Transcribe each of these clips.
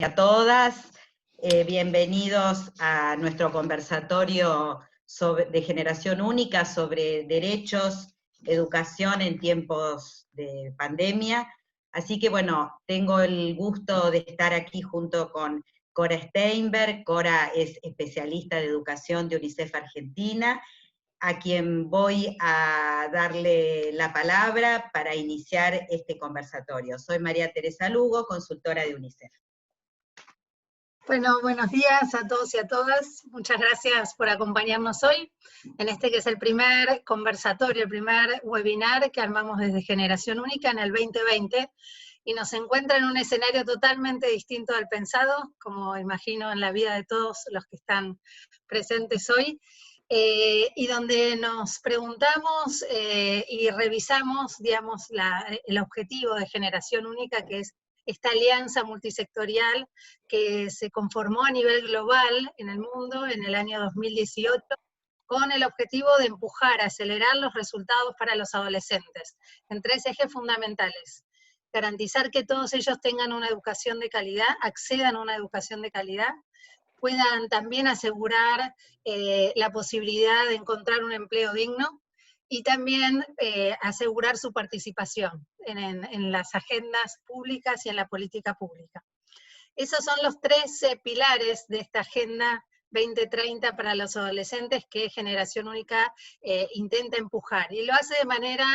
A todas, bienvenidos a nuestro conversatorio de Generación Única sobre derechos, educación en tiempos de pandemia. Así que bueno, tengo el gusto de estar aquí junto con Cora Steinberg. Cora es especialista de educación de UNICEF Argentina, a quien voy a darle la palabra para iniciar este conversatorio. Soy María Teresa Lugo, consultora de UNICEF. Bueno, buenos días a todos y a todas. Muchas gracias por acompañarnos hoy en este que es el primer conversatorio, el primer webinar que armamos desde Generación Única en el 2020, y nos encuentra en un escenario totalmente distinto al pensado, como imagino en la vida de todos los que están presentes hoy, y donde nos preguntamos y revisamos, digamos, el objetivo de Generación Única, que es esta alianza multisectorial que se conformó a nivel global en el mundo en el año 2018, con el objetivo de empujar, acelerar los resultados para los adolescentes, en tres ejes fundamentales: garantizar que todos ellos tengan una educación de calidad, accedan a una educación de calidad, puedan también asegurar la posibilidad de encontrar un empleo digno, y también asegurar su participación en las agendas públicas y en la política pública. Esos son los tres pilares de esta Agenda 2030 para los adolescentes que Generación Única intenta empujar, y lo hace de manera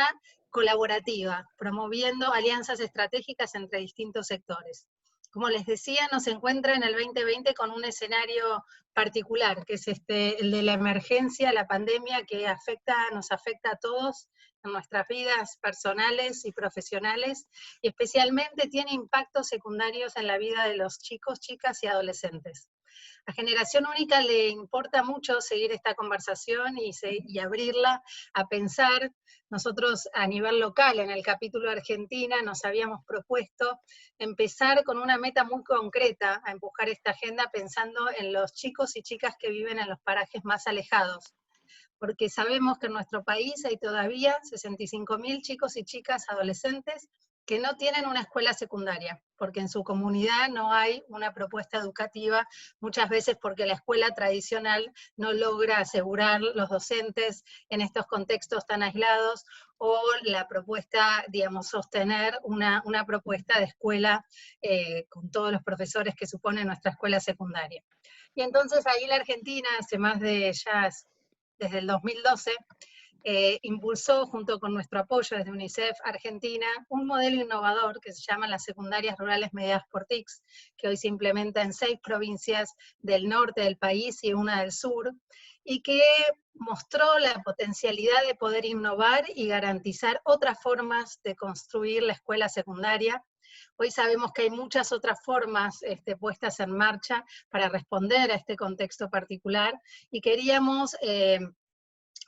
colaborativa, promoviendo alianzas estratégicas entre distintos sectores. Como les decía, nos encuentra en el 2020 con un escenario particular, que es el de la emergencia, la pandemia, que nos afecta a todos en nuestras vidas personales y profesionales, y especialmente tiene impactos secundarios en la vida de los chicos, chicas y adolescentes. A Generación Única le importa mucho seguir esta conversación y abrirla a pensar. Nosotros a nivel local, en el capítulo Argentina, nos habíamos propuesto empezar con una meta muy concreta a empujar esta agenda, pensando en los chicos y chicas que viven en los parajes más alejados, porque sabemos que en nuestro país hay todavía 65.000 chicos y chicas adolescentes que no tienen una escuela secundaria, porque en su comunidad no hay una propuesta educativa, muchas veces porque la escuela tradicional no logra asegurar los docentes en estos contextos tan aislados, o la propuesta, digamos, sostener una propuesta de escuela con todos los profesores que supone nuestra escuela secundaria. Y entonces ahí la Argentina, desde el 2012, impulsó, junto con nuestro apoyo desde UNICEF Argentina, un modelo innovador que se llama las secundarias rurales mediadas por TICs, que hoy se implementa en 6 provincias del norte del país y una del sur, y que mostró la potencialidad de poder innovar y garantizar otras formas de construir la escuela secundaria. Hoy sabemos que hay muchas otras formas puestas en marcha para responder a este contexto particular, y queríamos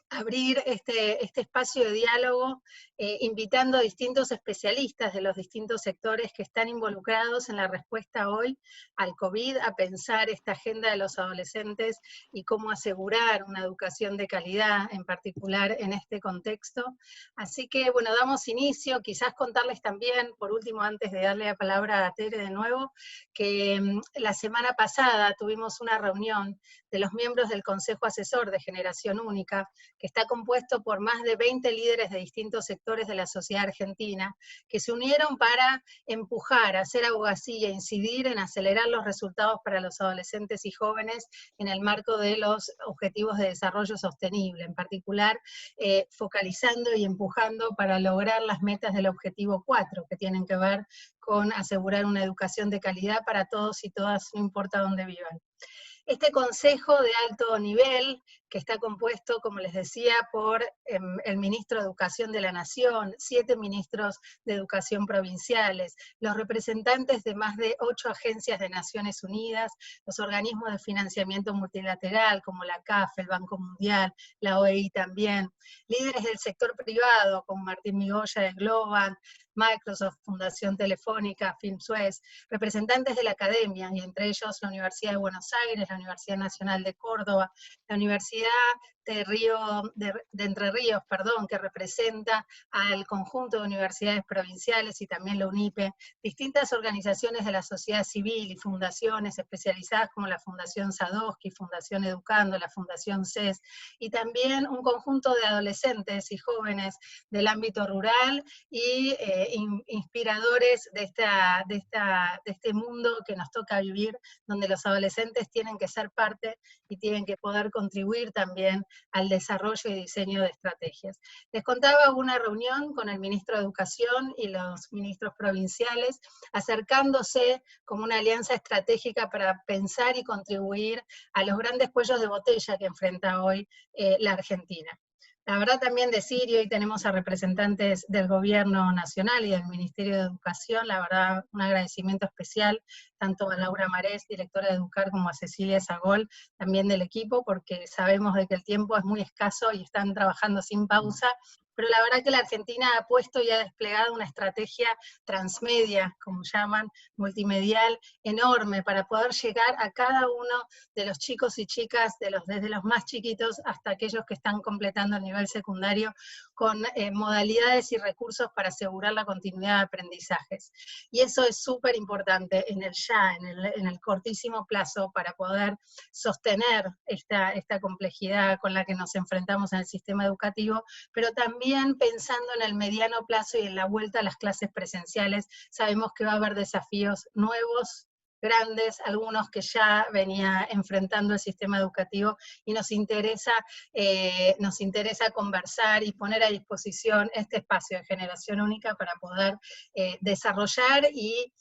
abrir este espacio de diálogo, invitando a distintos especialistas de los distintos sectores que están involucrados en la respuesta hoy al COVID, a pensar esta agenda de los adolescentes y cómo asegurar una educación de calidad, en particular en este contexto. Así que, bueno, damos inicio. Quizás contarles también, por último, antes de darle la palabra a Tere de nuevo, que la semana pasada tuvimos una reunión de los miembros del Consejo Asesor de Generación Única, que está compuesto por más de 20 líderes de distintos sectores de la sociedad argentina, que se unieron para empujar, hacer abogacía, incidir en acelerar los resultados para los adolescentes y jóvenes en el marco de los Objetivos de Desarrollo Sostenible, en particular focalizando y empujando para lograr las metas del Objetivo 4, que tienen que ver con asegurar una educación de calidad para todos y todas, no importa dónde vivan. Este consejo de alto nivel, que está compuesto, como les decía, por el ministro de Educación de la Nación, 7 ministros de Educación provinciales, los representantes de más de 8 agencias de Naciones Unidas, los organismos de financiamiento multilateral como la CAF, el Banco Mundial, la OEI también, líderes del sector privado como Martín Migoya de Globant, Microsoft, Fundación Telefónica, FilmSuez, representantes de la academia, y entre ellos la Universidad de Buenos Aires, la Universidad Nacional de Córdoba, la Universidad Entre Ríos, perdón, que representa al conjunto de universidades provinciales y también la UNIPE, distintas organizaciones de la sociedad civil y fundaciones especializadas como la Fundación Sadowski, Fundación Educando, la Fundación CES, y también un conjunto de adolescentes y jóvenes del ámbito rural y inspiradores de este mundo que nos toca vivir, donde los adolescentes tienen que ser parte y tienen que poder contribuir también al desarrollo y diseño de estrategias. Les contaba una reunión con el ministro de Educación y los ministros provinciales, acercándose como una alianza estratégica para pensar y contribuir a los grandes cuellos de botella que enfrenta hoy la Argentina. La verdad también decir, y hoy tenemos a representantes del Gobierno Nacional y del Ministerio de Educación, la verdad un agradecimiento especial tanto a Laura Marés, directora de Educar, como a Cecilia Sagol, también del equipo, porque sabemos de que el tiempo es muy escaso y están trabajando sin pausa, pero la verdad que la Argentina ha puesto y ha desplegado una estrategia transmedia, como llaman, multimedial, enorme, para poder llegar a cada uno de los chicos y chicas, desde los más chiquitos hasta aquellos que están completando el nivel secundario, con modalidades y recursos para asegurar la continuidad de aprendizajes. Y eso es súper importante en el cortísimo plazo, para poder sostener esta complejidad con la que nos enfrentamos en el sistema educativo, pero también pensando en el mediano plazo y en la vuelta a las clases presenciales. Sabemos que va a haber desafíos nuevos, grandes, algunos que ya venía enfrentando el sistema educativo, y nos interesa conversar y poner a disposición este espacio de Generación Única para poder desarrollar y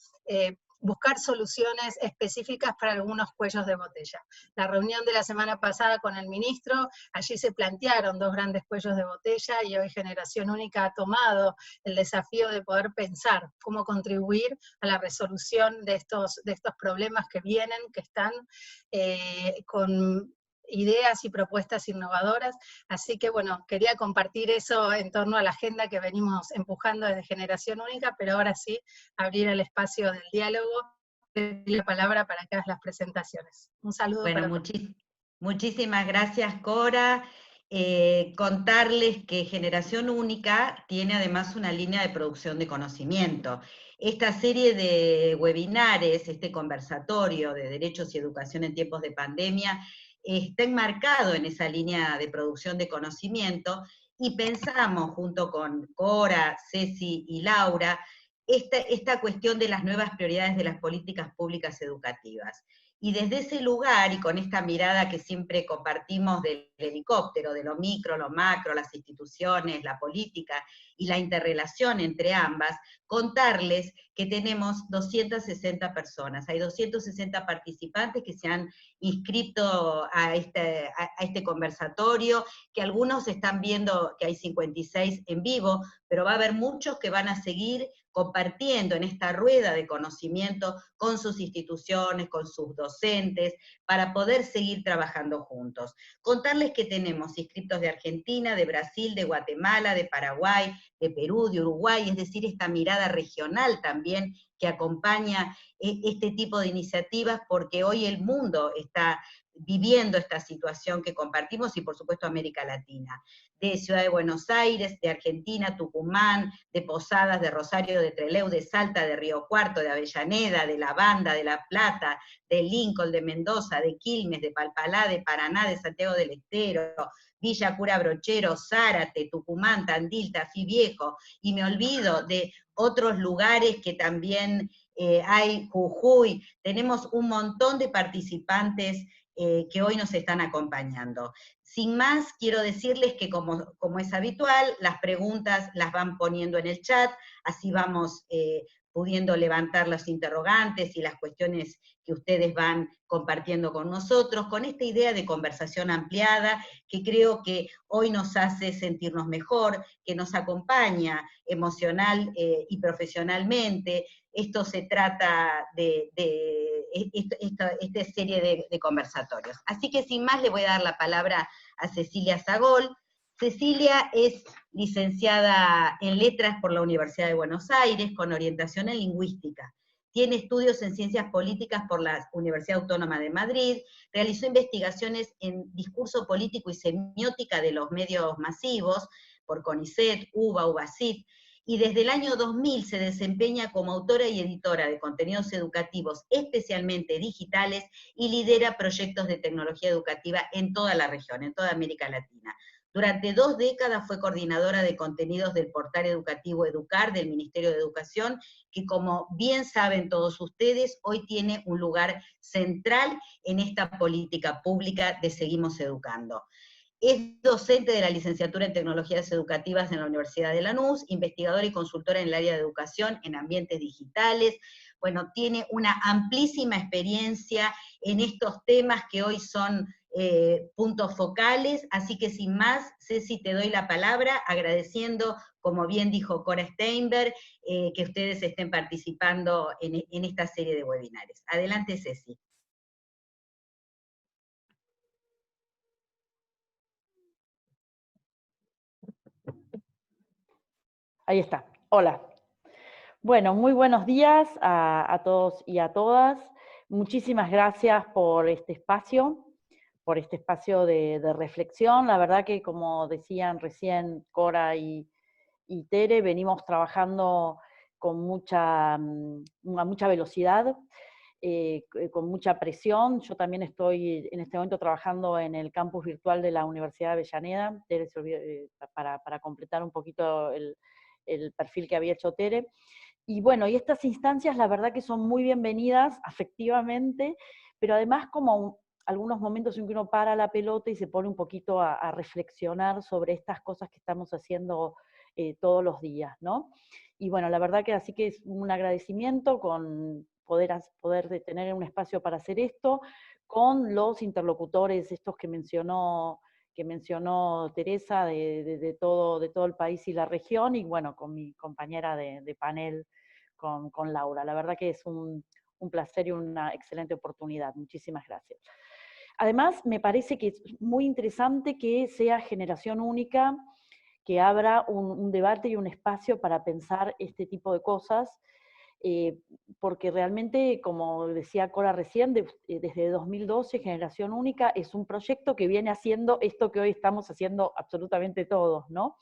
buscar soluciones específicas para algunos cuellos de botella. La reunión de la semana pasada con el ministro, allí se plantearon dos grandes cuellos de botella, y hoy Generación Única ha tomado el desafío de poder pensar cómo contribuir a la resolución de estos problemas que vienen, que están con ideas y propuestas innovadoras. Así que bueno, quería compartir eso en torno a la agenda que venimos empujando desde Generación Única, pero ahora sí, abrir el espacio del diálogo, la palabra para que hagas las presentaciones. Un saludo. Bueno, muchísimas gracias, Cora. Contarles que Generación Única tiene además una línea de producción de conocimiento. Esta serie de webinares, este conversatorio de derechos y educación en tiempos de pandemia, está enmarcado en esa línea de producción de conocimiento, y pensamos junto con Cora, Ceci y Laura esta cuestión de las nuevas prioridades de las políticas públicas educativas. Y desde ese lugar, y con esta mirada que siempre compartimos del helicóptero, de lo micro, lo macro, las instituciones, la política y la interrelación entre ambas, contarles que tenemos 260 personas, hay 260 participantes que se han inscrito a este conversatorio, que algunos están viendo que hay 56 en vivo, pero va a haber muchos que van a seguir compartiendo en esta rueda de conocimiento con sus instituciones, con sus docentes, para poder seguir trabajando juntos. Contarles que tenemos inscriptos de Argentina, de Brasil, de Guatemala, de Paraguay, de Perú, de Uruguay, es decir, esta mirada regional también que acompaña este tipo de iniciativas, porque hoy el mundo está viviendo esta situación que compartimos, y por supuesto América Latina. De Ciudad de Buenos Aires, de Argentina, Tucumán, de Posadas, de Rosario, de Trelew, de Salta, de Río Cuarto, de Avellaneda, de La Banda, de La Plata, de Lincoln, de Mendoza, de Quilmes, de Palpalá, de Paraná, de Santiago del Estero, Villa Cura Brochero, Zárate, Tucumán, Tandil, Tafí Viejo, y me olvido de otros lugares que también hay, Jujuy. Tenemos un montón de participantes que hoy nos están acompañando. Sin más, quiero decirles que como es habitual, las preguntas las van poniendo en el chat, así vamos pudiendo levantar los interrogantes y las cuestiones que ustedes van compartiendo con nosotros, con esta idea de conversación ampliada, que creo que hoy nos hace sentirnos mejor, que nos acompaña emocional y profesionalmente. Esto se trata de esta serie de conversatorios. Así que sin más le voy a dar la palabra a Cecilia Sagol. Cecilia es licenciada en Letras por la Universidad de Buenos Aires, con orientación en Lingüística. tiene estudios en ciencias políticas por la Universidad Autónoma de Madrid, realizó investigaciones en discurso político y semiótica de los medios masivos, por CONICET, UBA, UBASIT, y desde el año 2000 se desempeña como autora y editora de contenidos educativos, especialmente digitales, y lidera proyectos de tecnología educativa en toda la región, en toda América Latina. Durante 2 décadas fue coordinadora de contenidos del portal educativo Educar del Ministerio de Educación, que como bien saben todos ustedes, hoy tiene un lugar central en esta política pública de Seguimos Educando. Es docente de la licenciatura en Tecnologías Educativas en la Universidad de Lanús, investigadora y consultora en el área de educación en ambientes digitales. Bueno, tiene una amplísima experiencia en estos temas que hoy son puntos focales, así que sin más, Ceci, te doy la palabra, agradeciendo, como bien dijo Cora Steinberg, que ustedes estén participando en esta serie de webinares. Adelante, Ceci. Ahí está. Hola. Bueno, muy buenos días a todos y a todas. Muchísimas gracias por este espacio de reflexión. La verdad que, como decían recién Cora y Tere, venimos trabajando con mucha velocidad, con mucha presión. Yo también estoy en este momento trabajando en el campus virtual de la Universidad de Avellaneda, Tere se olvidó, para completar un poquito el perfil que había hecho Tere. Y bueno, y estas instancias la verdad que son muy bienvenidas, afectivamente, pero además como algunos momentos en que uno para la pelota y se pone un poquito a reflexionar sobre estas cosas que estamos haciendo todos los días, ¿no? Y bueno, la verdad que así que es un agradecimiento con poder tener un espacio para hacer esto, con los interlocutores estos que mencionó Teresa, de todo el país y la región, y bueno, con mi compañera de panel, con Laura. La verdad que es un placer y una excelente oportunidad. Muchísimas gracias. Además, me parece que es muy interesante que sea Generación Única, que abra un debate y un espacio para pensar este tipo de cosas, porque realmente, como decía Cora recién, desde 2012 Generación Única es un proyecto que viene haciendo esto que hoy estamos haciendo absolutamente todos, ¿no?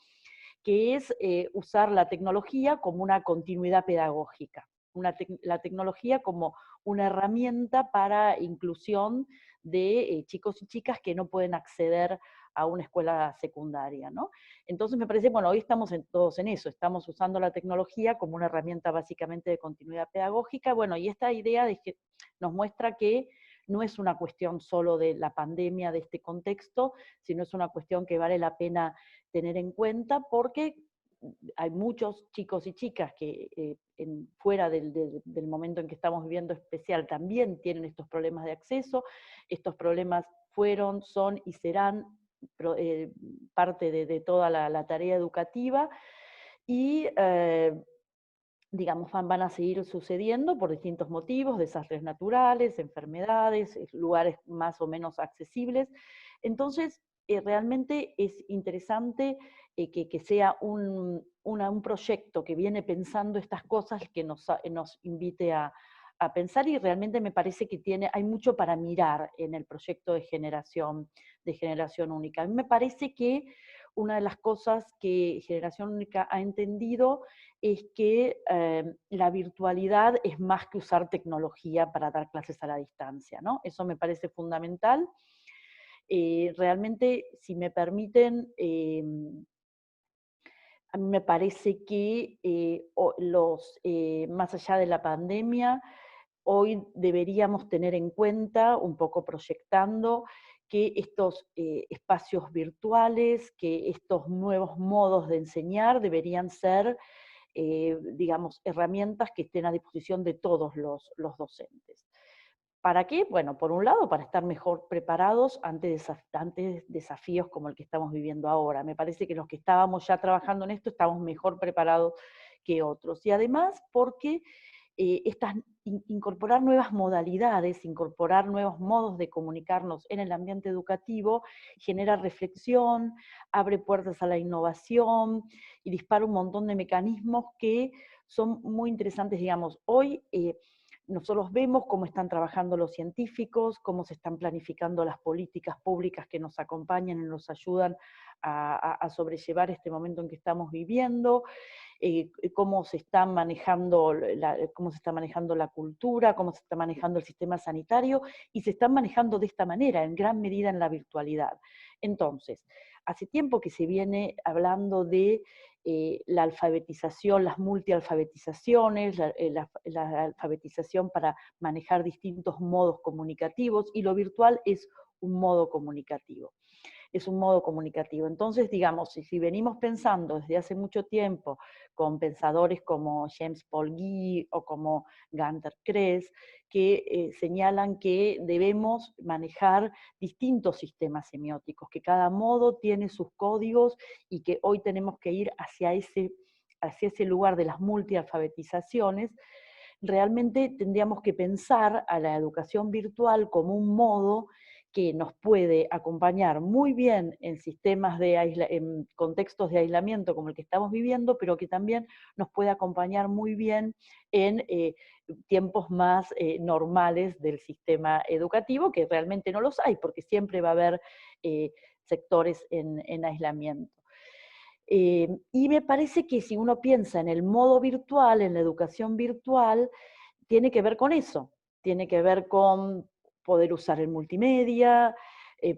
Que es usar la tecnología como una continuidad pedagógica, la tecnología como una herramienta para inclusión de chicos y chicas que no pueden acceder a una escuela secundaria, ¿no? Entonces me parece, bueno, hoy estamos todos en eso, estamos usando la tecnología como una herramienta básicamente de continuidad pedagógica, bueno, y esta idea nos muestra que no es una cuestión solo de la pandemia, de este contexto, sino es una cuestión que vale la pena tener en cuenta, porque hay muchos chicos y chicas que fuera del momento en que estamos viviendo especial también tienen estos problemas de acceso. Estos problemas fueron, son y serán parte de toda la tarea educativa, y digamos, van a seguir sucediendo por distintos motivos, desastres naturales, enfermedades, lugares más o menos accesibles. Entonces, realmente es interesante que sea un proyecto que viene pensando estas cosas, que nos invite a pensar, y realmente me parece que hay mucho para mirar en el proyecto de Generación Única. A mí me parece que una de las cosas que Generación Única ha entendido es que la virtualidad es más que usar tecnología para dar clases a la distancia, ¿no? Eso me parece fundamental. Realmente, si me permiten, a mí me parece que más allá de la pandemia, hoy deberíamos tener en cuenta, un poco proyectando, que estos espacios virtuales, que estos nuevos modos de enseñar deberían ser, digamos, herramientas que estén a disposición de todos los docentes. ¿Para qué? Bueno, por un lado, para estar mejor preparados ante desafíos como el que estamos viviendo ahora. Me parece que los que estábamos ya trabajando en esto estamos mejor preparados que otros. Y además porque incorporar nuevas modalidades, incorporar nuevos modos de comunicarnos en el ambiente educativo, genera reflexión, abre puertas a la innovación y dispara un montón de mecanismos que son muy interesantes. Digamos, hoy nosotros vemos cómo están trabajando los científicos, cómo se están planificando las políticas públicas que nos acompañan y nos ayudan a sobrellevar este momento en que estamos viviendo, cómo se está manejando la cultura, cómo se está manejando el sistema sanitario, y se están manejando de esta manera, en gran medida en la virtualidad. Entonces, hace tiempo que se viene hablando de la alfabetización, las multialfabetizaciones, la alfabetización para manejar distintos modos comunicativos, y lo virtual es un modo comunicativo. Es un modo comunicativo. Entonces, digamos, si venimos pensando desde hace mucho tiempo con pensadores como James Paul Guy o como Gunther Kress, que señalan que debemos manejar distintos sistemas semióticos, que cada modo tiene sus códigos y que hoy tenemos que ir hacia ese lugar de las multialfabetizaciones, realmente tendríamos que pensar a la educación virtual como un modo que nos puede acompañar muy bien en en contextos de aislamiento como el que estamos viviendo, pero que también nos puede acompañar muy bien en tiempos más normales del sistema educativo, que realmente no los hay, porque siempre va a haber sectores en aislamiento. Y me parece que si uno piensa en el modo virtual, en la educación virtual, tiene que ver con eso, tiene que ver con poder usar el multimedia,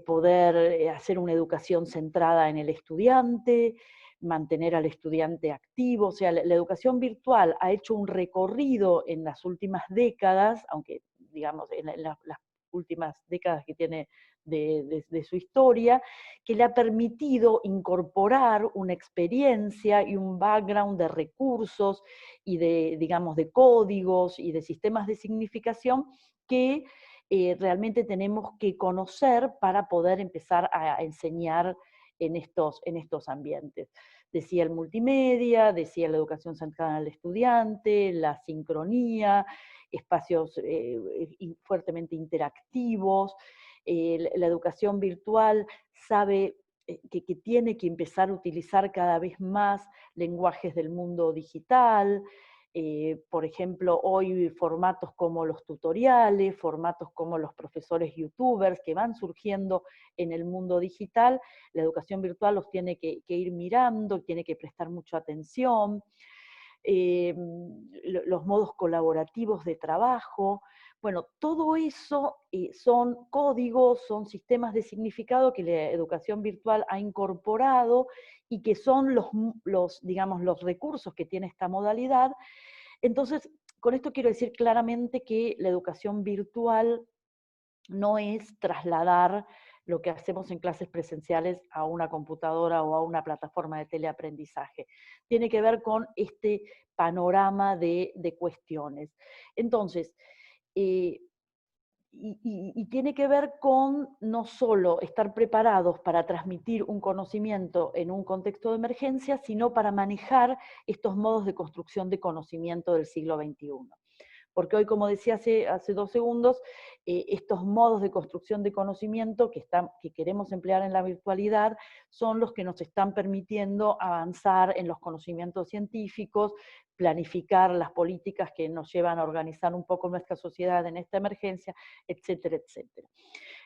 poder hacer una educación centrada en el estudiante, mantener al estudiante activo. O sea, la educación virtual ha hecho un recorrido en las últimas décadas, aunque digamos en las últimas décadas que tiene de su historia, que le ha permitido incorporar una experiencia y un background de recursos y digamos, de códigos y de sistemas de significación que realmente tenemos que conocer para poder empezar a enseñar en estos ambientes. Decía el multimedia, decía la educación centrada en el estudiante, la sincronía, espacios fuertemente interactivos. La educación virtual sabe que tiene que empezar a utilizar cada vez más lenguajes del mundo digital. Por ejemplo, hoy formatos como los tutoriales, formatos como los profesores youtubers que van surgiendo en el mundo digital, la educación virtual los tiene que ir mirando, tiene que prestar mucha atención. Los modos colaborativos de trabajo. Bueno, todo eso son códigos, son sistemas de significado que la educación virtual ha incorporado y que son digamos, los recursos que tiene esta modalidad. Entonces, con esto quiero decir claramente que la educación virtual no es trasladar lo que hacemos en clases presenciales a una computadora o a una plataforma de teleaprendizaje. Tiene que ver con este panorama de cuestiones. Entonces, y tiene que ver con no solo estar preparados para transmitir un conocimiento en un contexto de emergencia, sino para manejar estos modos de construcción de conocimiento del siglo XXI. Porque hoy, como decía hace 2 segundos, estos modos de construcción de conocimiento que queremos emplear en la virtualidad son los que nos están permitiendo avanzar en los conocimientos científicos, planificar las políticas que nos llevan a organizar un poco nuestra sociedad en esta emergencia, etcétera, etcétera.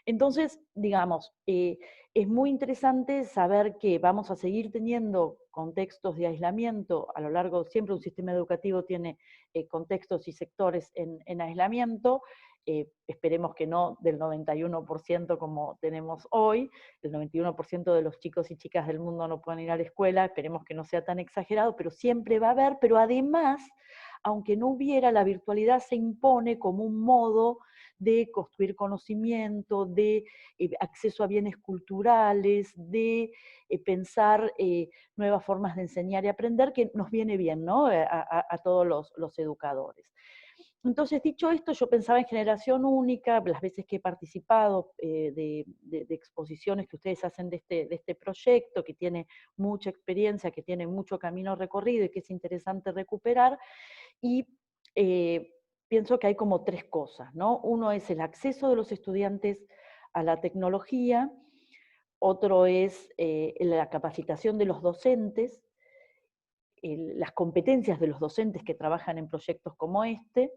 Entonces, digamos, es muy interesante saber que vamos a seguir teniendo contextos de aislamiento a lo largo, siempre un sistema educativo tiene contextos y sectores en aislamiento, esperemos que no del 91% como tenemos hoy, el 91% de los chicos y chicas del mundo no pueden ir a la escuela, esperemos que no sea tan exagerado, pero siempre va a haber, pero además, aunque no hubiera, la virtualidad se impone como un modo de construir conocimiento, de acceso a bienes culturales, de pensar nuevas formas de enseñar y aprender, que nos viene bien, ¿no? A todos los educadores. Entonces, dicho esto, yo pensaba en Generación Única, las veces que he participado de exposiciones que ustedes hacen de este proyecto, que tiene mucha experiencia, que tiene mucho camino recorrido y que es interesante recuperar, y pienso que hay como 3 cosas, ¿no? Uno es el acceso de los estudiantes a la tecnología, otro es la capacitación de los docentes, las competencias de los docentes que trabajan en proyectos como este,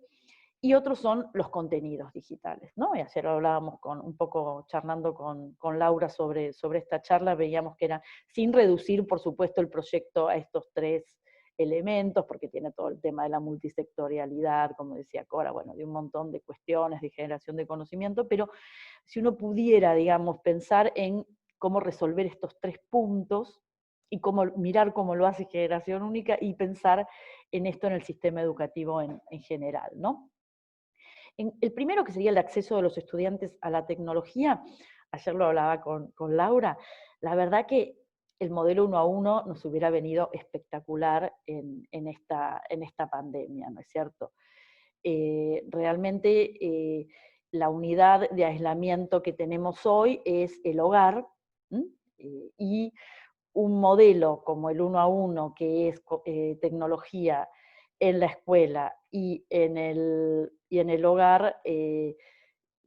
y otros son los contenidos digitales, ¿no? Y ayer hablábamos un poco charlando con Laura sobre esta charla, veíamos que era, sin reducir, por supuesto, el proyecto a estos 3 elementos, porque tiene todo el tema de la multisectorialidad, como decía Cora, bueno, de un montón de cuestiones de generación de conocimiento, pero si uno pudiera, digamos, pensar en cómo resolver estos 3 puntos, y mirar cómo lo hace Generación Única, y pensar en esto en el sistema educativo en general, ¿no? El primero, que sería el acceso de los estudiantes a la tecnología, ayer lo hablaba con Laura, la verdad que el modelo 1 a 1 nos hubiera venido espectacular en esta pandemia, ¿no es cierto? Realmente la unidad de aislamiento que tenemos hoy es el hogar, y un modelo como el 1 a 1, que es tecnología en la escuela y en el hogar,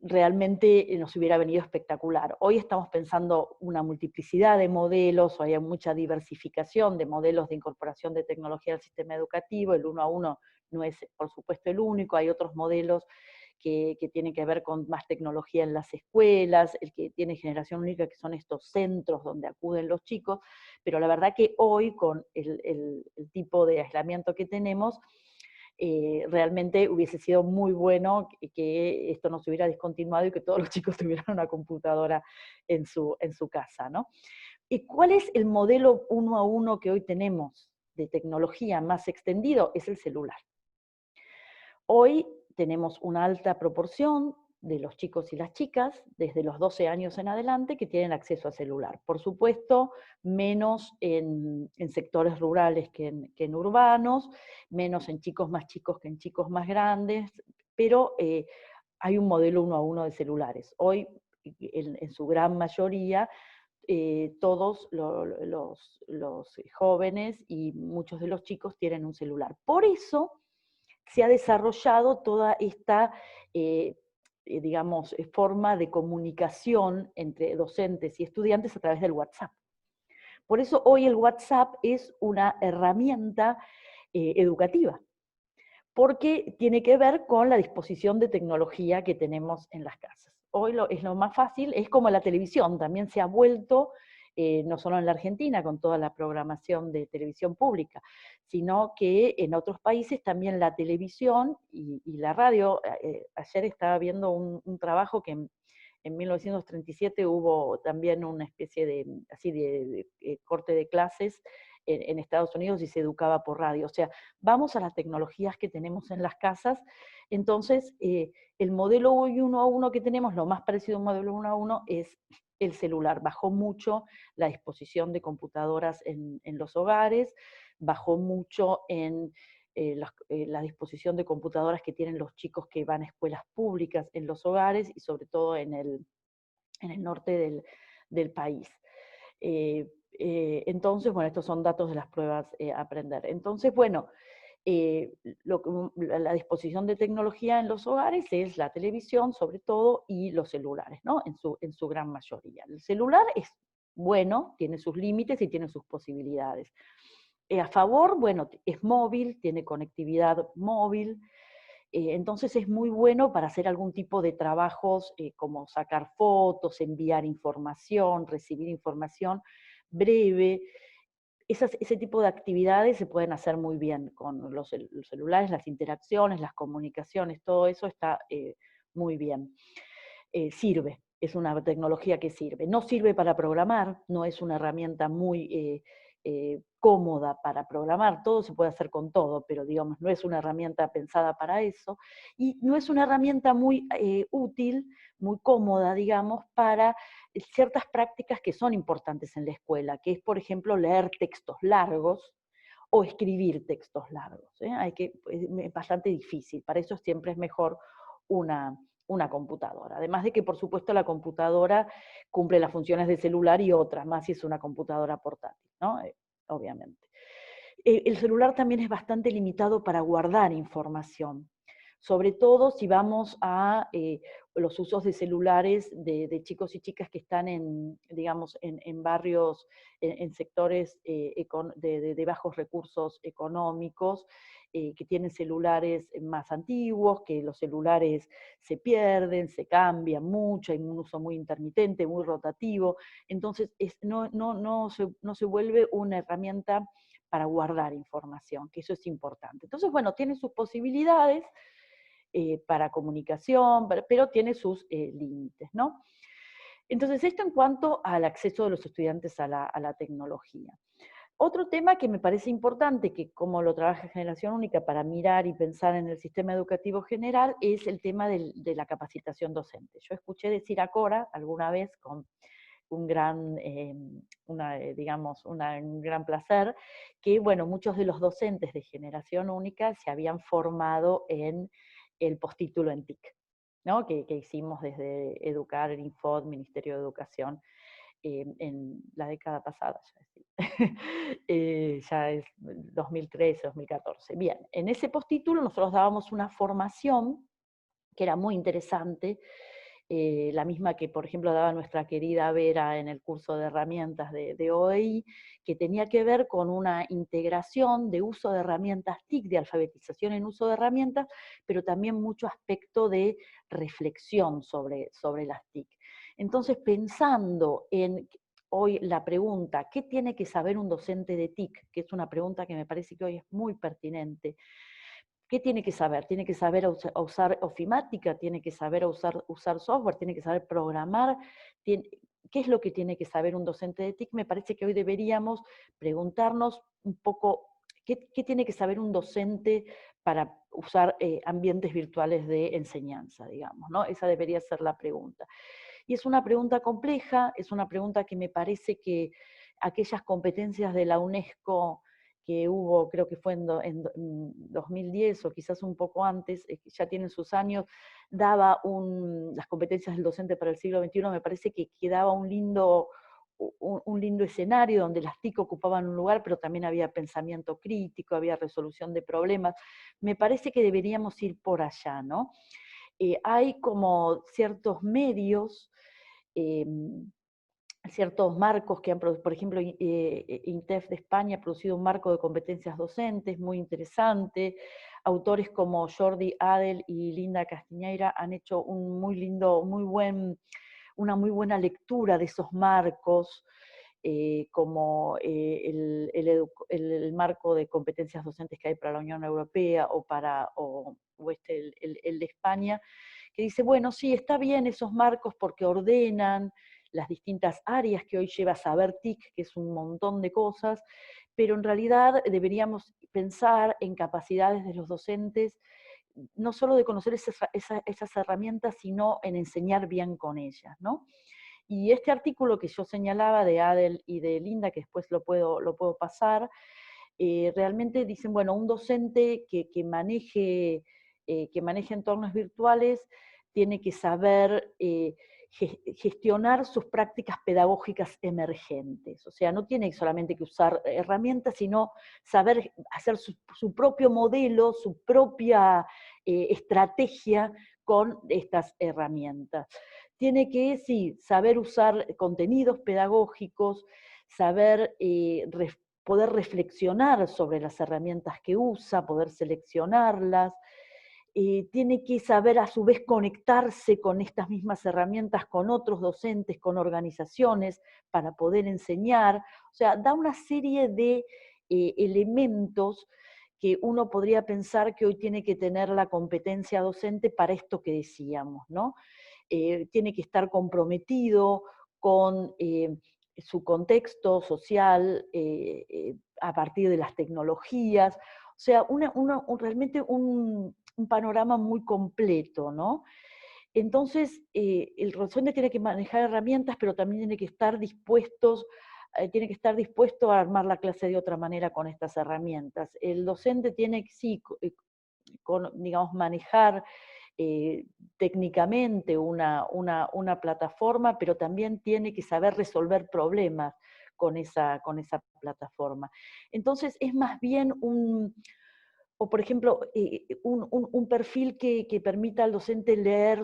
realmente nos hubiera venido espectacular. Hoy estamos pensando una multiplicidad de modelos, hay mucha diversificación de modelos de incorporación de tecnología al sistema educativo, el 1 a 1 no es, por supuesto, el único, hay otros modelos que tienen que ver con más tecnología en las escuelas, el que tiene Generación Única, que son estos centros donde acuden los chicos, pero la verdad que hoy, con el tipo de aislamiento que tenemos, realmente hubiese sido muy bueno que esto no se hubiera discontinuado y que todos los chicos tuvieran una computadora en su casa, ¿no? ¿Y cuál es el modelo 1 a 1 que hoy tenemos de tecnología más extendido? Es el celular. Hoy tenemos una alta proporción de los chicos y las chicas, desde los 12 años en adelante, que tienen acceso a celular. Por supuesto, menos en sectores rurales que en urbanos, menos en chicos más chicos que en chicos más grandes, pero hay un modelo 1 a 1 de celulares. Hoy, en su gran mayoría, todos los jóvenes y muchos de los chicos tienen un celular. Por eso se ha desarrollado toda esta, digamos, forma de comunicación entre docentes y estudiantes a través del WhatsApp. Por eso hoy el WhatsApp es una herramienta educativa, porque tiene que ver con la disposición de tecnología que tenemos en las casas. Hoy es lo más fácil, es como la televisión, también se ha vuelto, no solo en la Argentina, con toda la programación de televisión pública, sino que en otros países también la televisión y la radio. Ayer estaba viendo un trabajo que en 1937 hubo también una especie de corte de clases en Estados Unidos y se educaba por radio. O sea, vamos a las tecnologías que tenemos en las casas. Entonces, el modelo hoy 1 a 1 que tenemos, lo más parecido a un modelo 1 a 1, es el celular. Bajó mucho la disposición de computadoras en los hogares, bajó mucho en la disposición de computadoras que tienen los chicos que van a escuelas públicas en los hogares, y sobre todo en el norte del país. Entonces, bueno, estos son datos de las pruebas Aprender. Entonces, bueno, la disposición de tecnología en los hogares es la televisión, sobre todo, y los celulares, ¿no? En su gran mayoría. El celular es bueno, tiene sus límites y tiene sus posibilidades. A favor, bueno, es móvil, tiene conectividad móvil, entonces es muy bueno para hacer algún tipo de trabajos como sacar fotos, enviar información, recibir información breve. Ese tipo de actividades se pueden hacer muy bien con los celulares, las interacciones, las comunicaciones, todo eso está muy bien. Sirve, es una tecnología que sirve. No sirve para programar, no es una herramienta muy cómoda para programar, todo se puede hacer con todo, pero digamos, no es una herramienta pensada para eso, y no es una herramienta muy útil, muy cómoda, digamos, para ciertas prácticas que son importantes en la escuela, que es, por ejemplo, leer textos largos o escribir textos largos. Es bastante difícil, para eso siempre es mejor una computadora. Además de que, por supuesto, la computadora cumple las funciones de celular y otras más si es una computadora portátil, ¿no? Obviamente. El celular también es bastante limitado para guardar información, sobre todo si vamos a los usos de celulares de chicos y chicas que están digamos, en barrios, en sectores de bajos recursos económicos. que tienen celulares más antiguos, que los celulares se pierden, se cambian mucho, hay un uso muy intermitente, muy rotativo, entonces no se vuelve una herramienta para guardar información, que eso es importante. Entonces, bueno, tiene sus posibilidades para comunicación, pero tiene sus límites, ¿no? Entonces, esto en cuanto al acceso de los estudiantes a la tecnología. Otro tema que me parece importante, que como lo trabaja Generación Única para mirar y pensar en el sistema educativo general, es el tema de la capacitación docente. Yo escuché decir a Cora alguna vez con un gran, un gran placer, que bueno, muchos de los docentes de Generación Única se habían formado en el postítulo en TIC, ¿no? que hicimos desde Educar, el Infod, Ministerio de Educación, en la década pasada, ya es 2013, 2014. Bien, en ese postítulo nosotros dábamos una formación que era muy interesante, la misma que, por ejemplo, daba nuestra querida Vera en el curso de herramientas de OEI, que tenía que ver con una integración de uso de herramientas TIC, de alfabetización en uso de herramientas, pero también mucho aspecto de reflexión sobre las TIC. Entonces, pensando en hoy la pregunta, ¿qué tiene que saber un docente de TIC? Que es una pregunta que me parece que hoy es muy pertinente. ¿Qué tiene que saber? Tiene que saber usar ofimática, tiene que saber usar software, tiene que saber programar. ¿Qué es lo que tiene que saber un docente de TIC? Me parece que hoy deberíamos preguntarnos un poco qué tiene que saber un docente para usar ambientes virtuales de enseñanza, digamos, ¿no? Esa debería ser la pregunta. Y es una pregunta compleja, es una pregunta que me parece que aquellas competencias de la UNESCO que hubo, creo que fue en 2010 o quizás un poco antes, ya tienen sus años, daba las competencias del docente para el siglo XXI, me parece que daba un lindo escenario donde las TIC ocupaban un lugar, pero también había pensamiento crítico, había resolución de problemas. Me parece que deberíamos ir por allá, ¿no? Hay como ciertos medios, ciertos marcos que han producido, por ejemplo, INTEF de España ha producido un marco de competencias docentes muy interesante. Autores como Jordi Adel y Linda Castiñeira han hecho una muy buena lectura de esos marcos, como el marco de competencias docentes que hay para la Unión Europea o el de España, que dice, bueno, sí, está bien esos marcos porque ordenan las distintas áreas que hoy lleva Saber TIC, que es un montón de cosas, pero en realidad deberíamos pensar en capacidades de los docentes, no solo de conocer esas herramientas, sino en enseñar bien con ellas, ¿no? Y este artículo que yo señalaba de Adel y de Linda, que después lo puedo pasar, realmente dicen, bueno, un docente que maneje entornos virtuales tiene que saber gestionar sus prácticas pedagógicas emergentes. O sea, no tiene solamente que usar herramientas, sino saber hacer su propio modelo, su propia estrategia con estas herramientas. Tiene que, sí, saber usar contenidos pedagógicos, saber poder reflexionar sobre las herramientas que usa, poder seleccionarlas. Tiene que saber a su vez conectarse con estas mismas herramientas, con otros docentes, con organizaciones, para poder enseñar. O sea, da una serie de elementos que uno podría pensar que hoy tiene que tener la competencia docente para esto que decíamos, ¿no? Tiene que estar comprometido con su contexto social a partir de las tecnologías. O sea, realmente un panorama muy completo, ¿no? Entonces, el docente tiene que manejar herramientas, pero también tiene que estar dispuesto a armar la clase de otra manera con estas herramientas. El docente tiene que, sí, digamos, manejar técnicamente una plataforma, pero también tiene que saber resolver problemas con esa plataforma. Entonces, es más bien o por ejemplo, un perfil que permita al docente leer,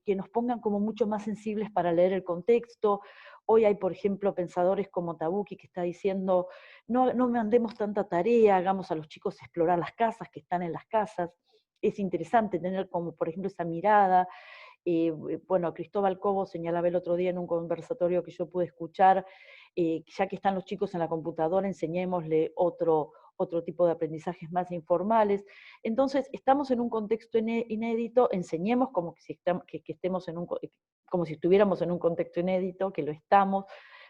que nos pongan como mucho más sensibles para leer el contexto. Hoy hay, por ejemplo, pensadores como Tabucchi que está diciendo, no mandemos tanta tarea, hagamos a los chicos explorar las casas, que están en las casas. Es interesante tener como, por ejemplo, esa mirada. Bueno, Cristóbal Cobo señalaba el otro día en un conversatorio que yo pude escuchar, ya que están los chicos en la computadora, enseñémosle otro tipo de aprendizajes más informales. Entonces, estamos en un contexto inédito, enseñemos como que estemos como si estuviéramos en un contexto inédito, que lo estamos,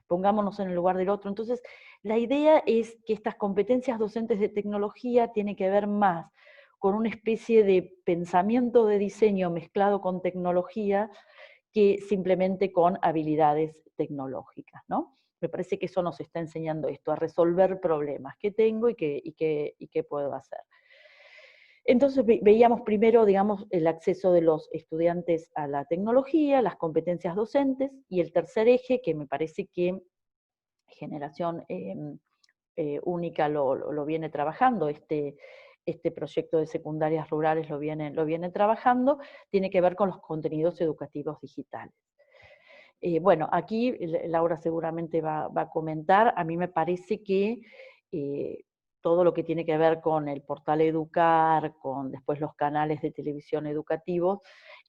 pongámonos en el lugar del otro. Entonces, la idea es que estas competencias docentes de tecnología tienen que ver más con una especie de pensamiento de diseño mezclado con tecnología que simplemente con habilidades tecnológicas, ¿no? Me parece que eso nos está enseñando esto, a resolver problemas que tengo y qué puedo hacer. Entonces veíamos primero, digamos, el acceso de los estudiantes a la tecnología, las competencias docentes, y el tercer eje, que me parece que Generación Única lo viene trabajando, este proyecto de secundarias rurales lo viene trabajando, tiene que ver con los contenidos educativos digitales. Bueno, aquí Laura seguramente va a comentar, a mí me parece que todo lo que tiene que ver con el portal Educar, con después los canales de televisión educativos,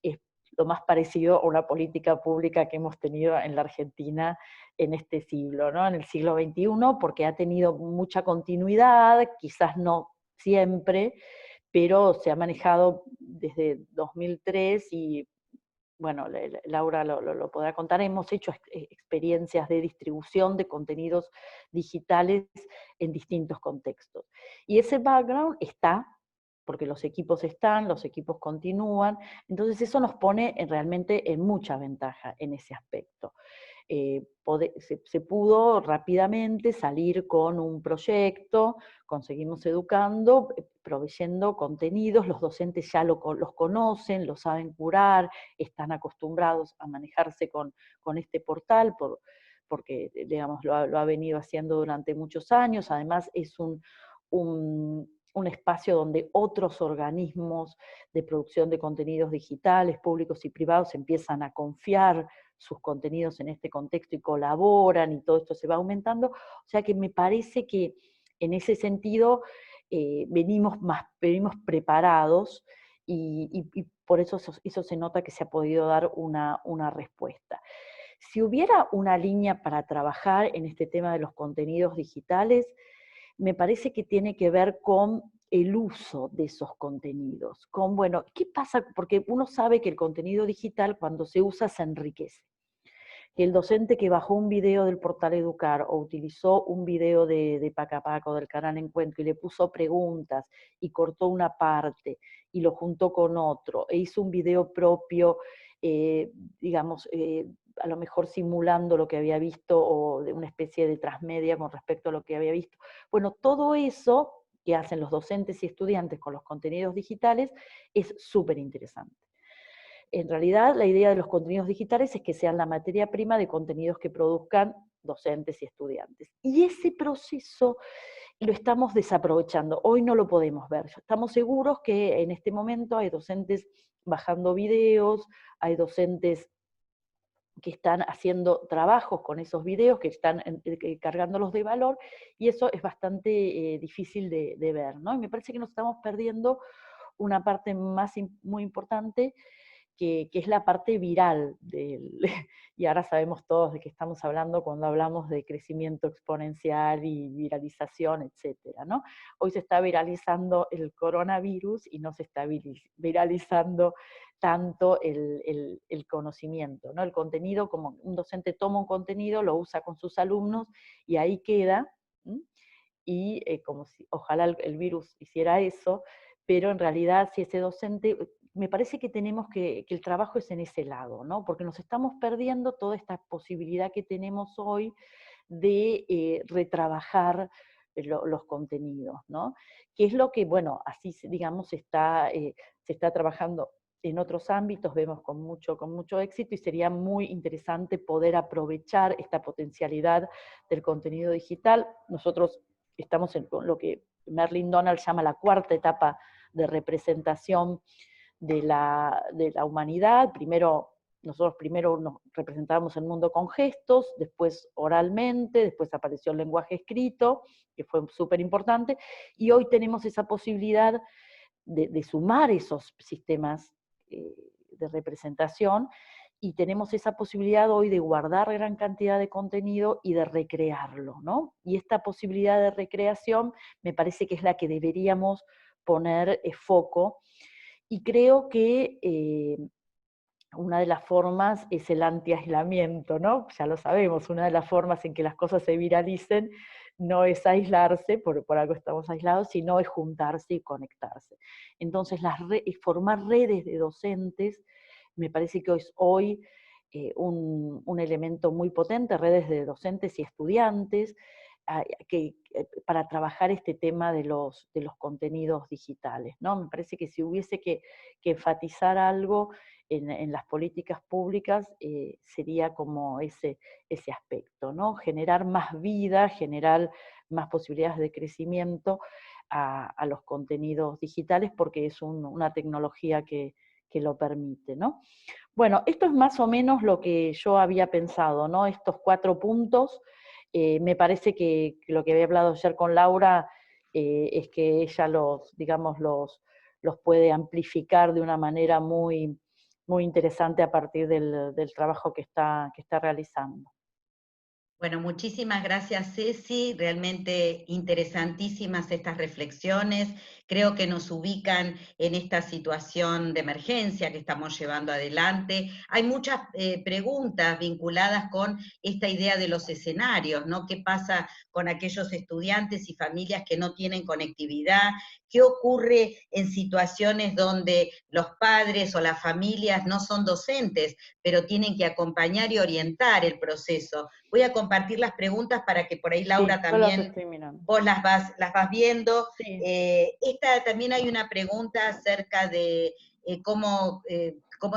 es lo más parecido a una política pública que hemos tenido en la Argentina en este siglo, ¿no? En el siglo XXI, porque ha tenido mucha continuidad, quizás no siempre, pero se ha manejado desde 2003 y bueno, Laura lo podrá contar, hemos hecho experiencias de distribución de contenidos digitales en distintos contextos. Y ese background está, porque los equipos están, los equipos continúan, entonces eso nos pone realmente en mucha ventaja en ese aspecto. Se pudo rápidamente salir con un proyecto, conseguimos educando, proveyendo contenidos, los docentes ya los conocen, lo saben curar, están acostumbrados a manejarse con este portal, porque digamos, lo ha venido haciendo durante muchos años, además es un espacio donde otros organismos de producción de contenidos digitales, públicos y privados, empiezan a confiar sus contenidos en este contexto y colaboran y todo esto se va aumentando. O sea que me parece que en ese sentido venimos preparados y por eso se nota que se ha podido dar una respuesta. Si hubiera una línea para trabajar en este tema de los contenidos digitales, me parece que tiene que ver con el uso de esos contenidos, con, bueno, ¿qué pasa? Porque uno sabe que el contenido digital cuando se usa se enriquece. Que el docente que bajó un video del portal Educar o utilizó un video de Pacapaco, del canal Encuentro, y le puso preguntas y cortó una parte y lo juntó con otro, e hizo un video propio, digamos, a lo mejor simulando lo que había visto o de una especie de transmedia con respecto a lo que había visto. Bueno, todo eso que hacen los docentes y estudiantes con los contenidos digitales es súper interesante. En realidad, la idea de los contenidos digitales es que sean la materia prima de contenidos que produzcan docentes y estudiantes. Y ese proceso lo estamos desaprovechando. Hoy no lo podemos ver. Estamos seguros que en este momento hay docentes bajando videos, hay docentes que están haciendo trabajos con esos videos, que están cargándolos de valor, y eso es bastante difícil de ver, ¿no? Y me parece que nos estamos perdiendo una parte muy importante, que es la parte viral y ahora sabemos todos de qué estamos hablando cuando hablamos de crecimiento exponencial y viralización, etcétera, ¿no? Hoy se está viralizando el coronavirus y no se está viralizando tanto el conocimiento, ¿no? El contenido, como un docente toma un contenido, lo usa con sus alumnos y ahí queda, ¿sí? Y como si ojalá el virus hiciera eso, pero en realidad si ese docente, me parece que tenemos que el trabajo es en ese lado, ¿no? Porque nos estamos perdiendo toda esta posibilidad que tenemos hoy de retrabajar los contenidos, ¿no? Que es lo que, bueno, así digamos se está trabajando en otros ámbitos, vemos con mucho éxito, y sería muy interesante poder aprovechar esta potencialidad del contenido digital. Nosotros estamos en lo que Merlin Donald llama la cuarta etapa de representación de la humanidad. Nosotros primero nos representábamos el mundo con gestos, después oralmente, después apareció el lenguaje escrito, que fue súper importante, y hoy tenemos esa posibilidad de sumar esos sistemas de representación, y tenemos esa posibilidad hoy de guardar gran cantidad de contenido y de recrearlo, ¿no? Y esta posibilidad de recreación me parece que es la que deberíamos poner foco, y creo que una de las formas es el anti-aislamiento, ¿no? Ya lo sabemos, una de las formas en que las cosas se viralicen no es aislarse, por algo estamos aislados, sino es juntarse y conectarse. Entonces, formar redes de docentes, me parece que es hoy un elemento muy potente, redes de docentes y estudiantes, para trabajar este tema de los contenidos digitales, ¿no? Me parece que si hubiese que enfatizar algo en las políticas públicas, sería como ese aspecto, ¿no? Generar más vida, generar más posibilidades de crecimiento a los contenidos digitales, porque es una tecnología que lo permite, ¿no? Bueno, esto es más o menos lo que yo había pensado, ¿no? Estos 4 puntos. Me parece que lo que había hablado ayer con Laura es que ella los puede amplificar de una manera muy, muy interesante a partir del trabajo que está realizando. Bueno, muchísimas gracias, Ceci. Realmente interesantísimas estas reflexiones. Creo que nos ubican en esta situación de emergencia que estamos llevando adelante. Hay muchas preguntas vinculadas con esta idea de los escenarios, ¿no? ¿Qué pasa con aquellos estudiantes y familias que no tienen conectividad? ¿Qué ocurre en situaciones donde los padres o las familias no son docentes, pero tienen que acompañar y orientar el proceso? Voy a compartir las preguntas para que por ahí Laura sí, también, vos las vas viendo. Sí. También hay una pregunta acerca de cómo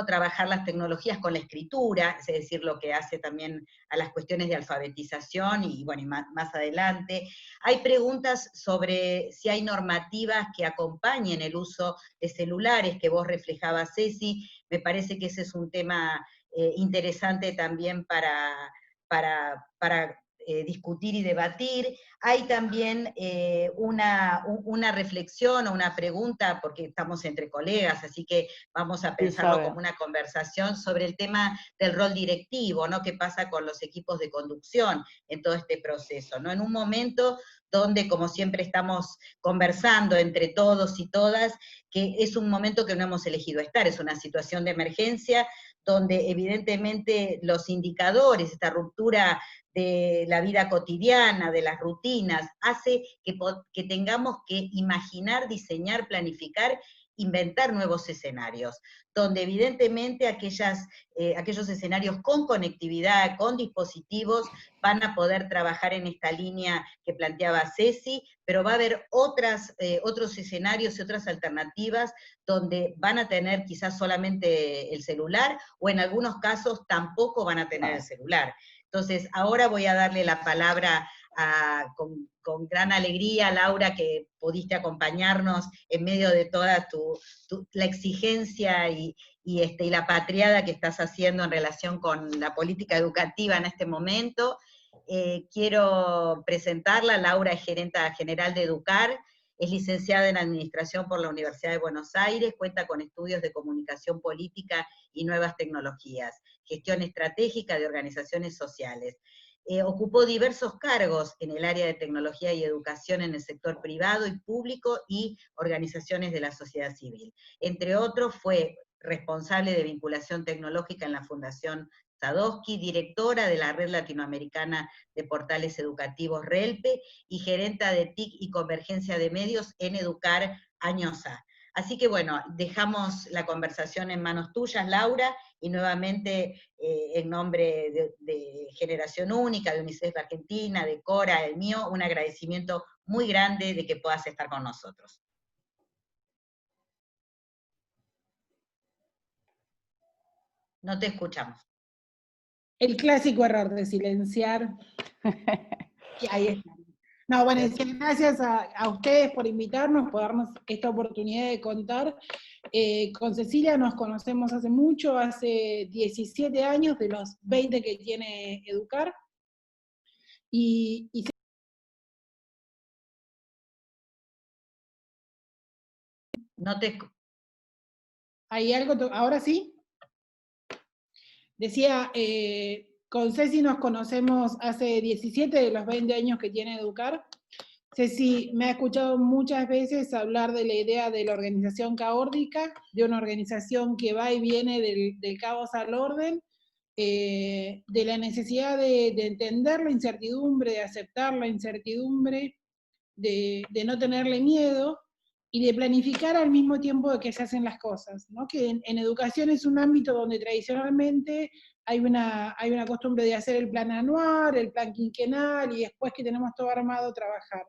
trabajar las tecnologías con la escritura, es decir, lo que hace también a las cuestiones de alfabetización, y bueno, y más adelante. Hay preguntas sobre si hay normativas que acompañen el uso de celulares, que vos reflejabas, Ceci. Me parece que ese es un tema interesante también para discutir y debatir. Hay también una reflexión o una pregunta, porque estamos entre colegas, así que vamos a pensarlo como una conversación sobre el tema del rol directivo, ¿no? ¿Qué pasa con los equipos de conducción en todo este proceso, ¿no? En un momento donde, como siempre estamos conversando entre todos y todas, que es un momento que no hemos elegido estar, es una situación de emergencia, donde evidentemente los indicadores, esta ruptura de la vida cotidiana, de las rutinas, hace que tengamos que imaginar, diseñar, planificar, inventar nuevos escenarios, donde evidentemente aquellos escenarios con conectividad, con dispositivos, van a poder trabajar en esta línea que planteaba Ceci, pero va a haber otros escenarios y otras alternativas donde van a tener quizás solamente el celular, o en algunos casos tampoco van a tener el celular. Entonces, ahora voy a darle la palabra con gran alegría, Laura, que pudiste acompañarnos en medio de toda la exigencia y la patriada que estás haciendo en relación con la política educativa en este momento. Quiero presentarla. Laura es gerenta general de Educar, es licenciada en Administración por la Universidad de Buenos Aires, cuenta con estudios de Comunicación Política y Nuevas Tecnologías, Gestión Estratégica de Organizaciones Sociales. Ocupó diversos cargos en el área de tecnología y educación en el sector privado y público y organizaciones de la sociedad civil. Entre otros, fue responsable de vinculación tecnológica en la Fundación Sadowski, directora de la Red Latinoamericana de Portales Educativos RELPE y gerenta de TIC y Convergencia de Medios en Educar Años A. Así que bueno, dejamos la conversación en manos tuyas, Laura, y nuevamente en nombre de Generación Única, de UNICEF Argentina, de Cora, el mío, un agradecimiento muy grande de que puedas estar con nosotros. No te escuchamos. El clásico error de silenciar. Y ahí está. No, bueno, gracias a ustedes por invitarnos, por darnos esta oportunidad de contar. Con Cecilia nos conocemos hace mucho, hace 17 años de los 20 que tiene Educar. Y no te... ¿hay algo? ¿Ahora sí? Decía, con Ceci nos conocemos hace 17 de los 20 años que tiene Educar. Ceci me ha escuchado muchas veces hablar de la idea de la organización caórdica, de una organización que va y viene del caos al orden, de la necesidad de entender la incertidumbre, de aceptar la incertidumbre, de no tenerle miedo, y de planificar al mismo tiempo de que se hacen las cosas, ¿no? Que en educación es un ámbito donde tradicionalmente hay una costumbre de hacer el plan anual, el plan quinquenal, y después que tenemos todo armado, trabajar.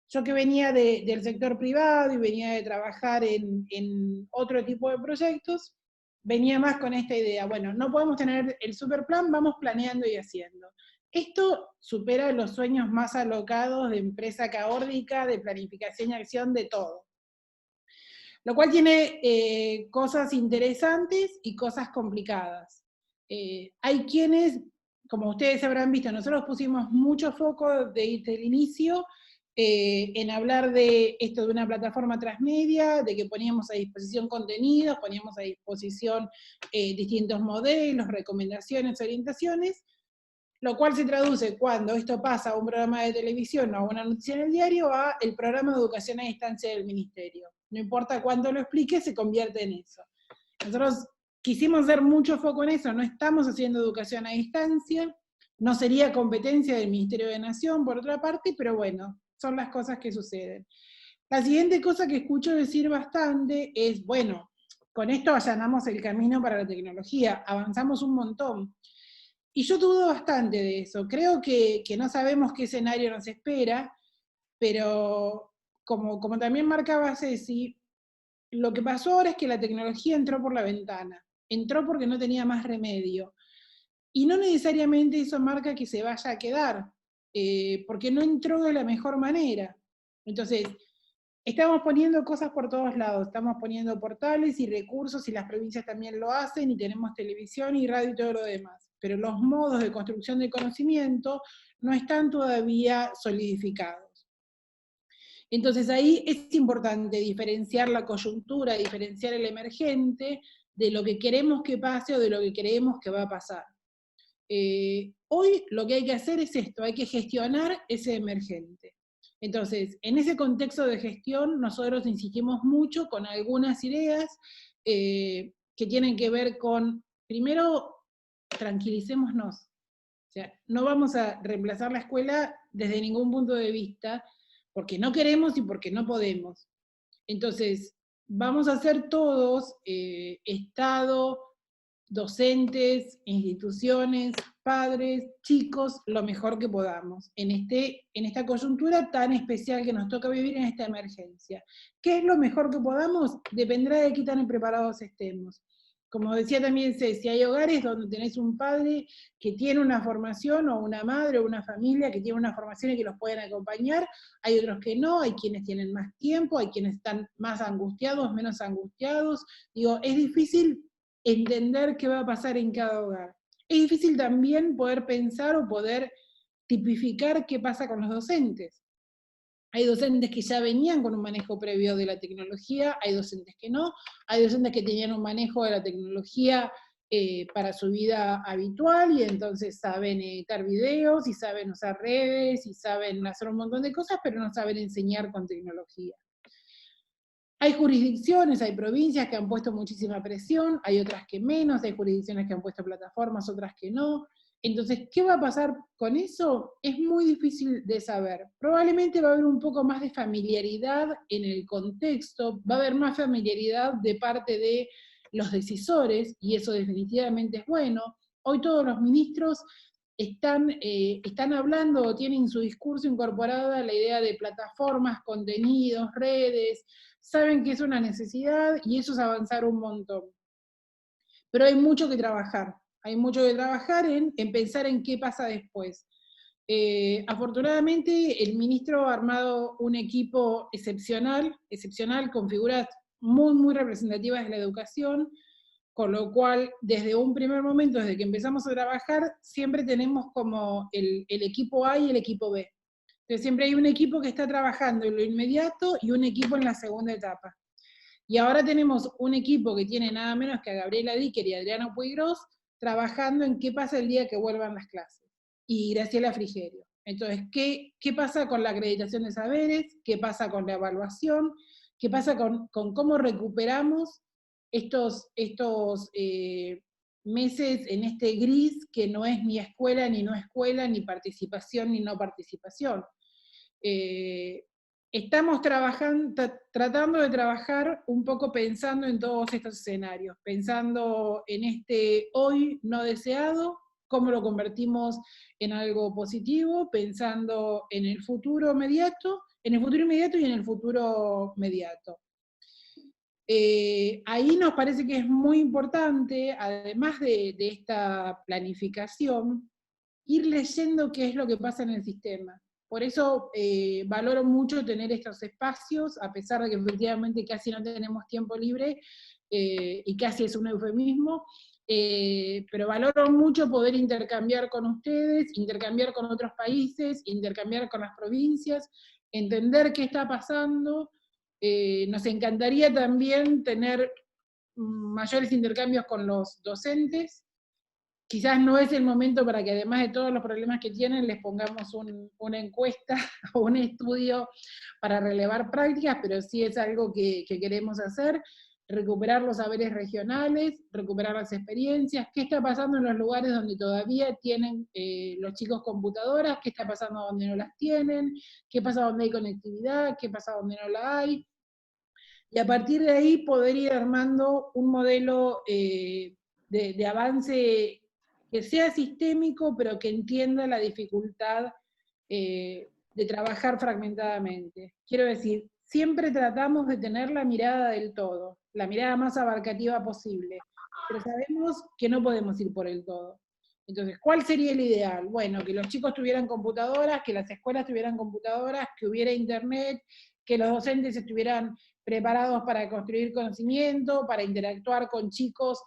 Yo que venía del sector privado y venía de trabajar en otro tipo de proyectos, venía más con esta idea, bueno, no podemos tener el super plan, vamos planeando y haciendo. Esto supera los sueños más alocados de empresa caórdica, de planificación y acción, de todo. Lo cual tiene cosas interesantes y cosas complicadas. Hay quienes, como ustedes habrán visto, nosotros pusimos mucho foco desde el inicio en hablar de esto de una plataforma transmedia, de que poníamos a disposición contenidos, poníamos a disposición distintos modelos, recomendaciones, orientaciones, lo cual se traduce cuando esto pasa a un programa de televisión o a una noticia en el diario a el programa de educación a distancia del ministerio. No importa cuánto lo explique, se convierte en eso. Nosotros quisimos hacer mucho foco en eso, no estamos haciendo educación a distancia, no sería competencia del Ministerio de Nación, por otra parte, pero bueno, son las cosas que suceden. La siguiente cosa que escucho decir bastante es, bueno, con esto allanamos el camino para la tecnología, avanzamos un montón. Y yo dudo bastante de eso. Creo que no sabemos qué escenario nos espera, pero como también marcaba Ceci, lo que pasó ahora es que la tecnología entró por la ventana. Entró porque no tenía más remedio. Y no necesariamente eso marca que se vaya a quedar, porque no entró de la mejor manera. Entonces, estamos poniendo cosas por todos lados, estamos poniendo portales y recursos, y las provincias también lo hacen, y tenemos televisión y radio y todo lo demás. Pero los modos de construcción del conocimiento no están todavía solidificados. Entonces ahí es importante diferenciar la coyuntura, diferenciar el emergente de lo que queremos que pase o de lo que creemos que va a pasar. Hoy lo que hay que hacer es esto, hay que gestionar ese emergente. Entonces, en ese contexto de gestión, nosotros insistimos mucho con algunas ideas que tienen que ver con, primero, tranquilicémonos. O sea, no vamos a reemplazar la escuela desde ningún punto de vista, porque no queremos y porque no podemos. Entonces, vamos a hacer todos, Estado, docentes, instituciones, padres, chicos, lo mejor que podamos, en esta coyuntura tan especial que nos toca vivir en esta emergencia. ¿Qué es lo mejor que podamos? Dependerá de qué tan preparados estemos. Como decía también Ceci, hay hogares donde tenés un padre que tiene una formación, o una madre o una familia que tiene una formación y que los pueden acompañar, hay otros que no, hay quienes tienen más tiempo, hay quienes están más angustiados, menos angustiados. Digo, es difícil entender qué va a pasar en cada hogar. Es difícil también poder pensar o poder tipificar qué pasa con los docentes. Hay docentes que ya venían con un manejo previo de la tecnología, hay docentes que no, hay docentes que tenían un manejo de la tecnología para su vida habitual, y entonces saben editar videos, y saben usar redes, y saben hacer un montón de cosas, pero no saben enseñar con tecnología. Hay jurisdicciones, hay provincias que han puesto muchísima presión, hay otras que menos, hay jurisdicciones que han puesto plataformas, otras que no. Entonces, ¿qué va a pasar con eso? Es muy difícil de saber. Probablemente va a haber un poco más de familiaridad en el contexto, va a haber más familiaridad de parte de los decisores, y eso definitivamente es bueno. Hoy todos los ministros están hablando o tienen en su discurso incorporada la idea de plataformas, contenidos, redes, saben que es una necesidad y eso es avanzar un montón. Pero hay mucho que trabajar en pensar en qué pasa después. Afortunadamente, el ministro ha armado un equipo excepcional, con figuras muy, muy representativas de la educación, con lo cual, desde un primer momento, desde que empezamos a trabajar, siempre tenemos como el equipo A y el equipo B. Entonces siempre hay un equipo que está trabajando en lo inmediato y un equipo en la segunda etapa. Y ahora tenemos un equipo que tiene nada menos que a Gabriela Dicker y a Adriana Puigros trabajando en qué pasa el día que vuelvan las clases. Y Graciela Frigerio. Entonces, ¿qué pasa con la acreditación de saberes? ¿Qué pasa con la evaluación? ¿Qué pasa con cómo recuperamos estos meses en este gris que no es ni escuela, ni no escuela, ni participación, ni no participación? Estamos tratando de trabajar un poco pensando en todos estos escenarios, pensando en este hoy no deseado, cómo lo convertimos en algo positivo, pensando en el futuro inmediato, y en el futuro mediato. Ahí nos parece que es muy importante, además de esta planificación, ir leyendo qué es lo que pasa en el sistema. Por eso valoro mucho tener estos espacios, a pesar de que efectivamente casi no tenemos tiempo libre, y casi es un eufemismo, pero valoro mucho poder intercambiar con ustedes, intercambiar con otros países, intercambiar con las provincias, entender qué está pasando. Nos encantaría también tener mayores intercambios con los docentes. Quizás no es el momento para que, además de todos los problemas que tienen, les pongamos una encuesta o un estudio para relevar prácticas, pero sí es algo que queremos hacer, recuperar los saberes regionales, recuperar las experiencias, qué está pasando en los lugares donde todavía tienen los chicos computadoras, qué está pasando donde no las tienen, qué pasa donde hay conectividad, qué pasa donde no la hay, y a partir de ahí poder ir armando un modelo de avance que sea sistémico, pero que entienda la dificultad de trabajar fragmentadamente. Quiero decir, siempre tratamos de tener la mirada del todo, la mirada más abarcativa posible, pero sabemos que no podemos ir por el todo. Entonces, ¿cuál sería el ideal? Bueno, que los chicos tuvieran computadoras, que las escuelas tuvieran computadoras, que hubiera internet, que los docentes estuvieran preparados para construir conocimiento, para interactuar con chicos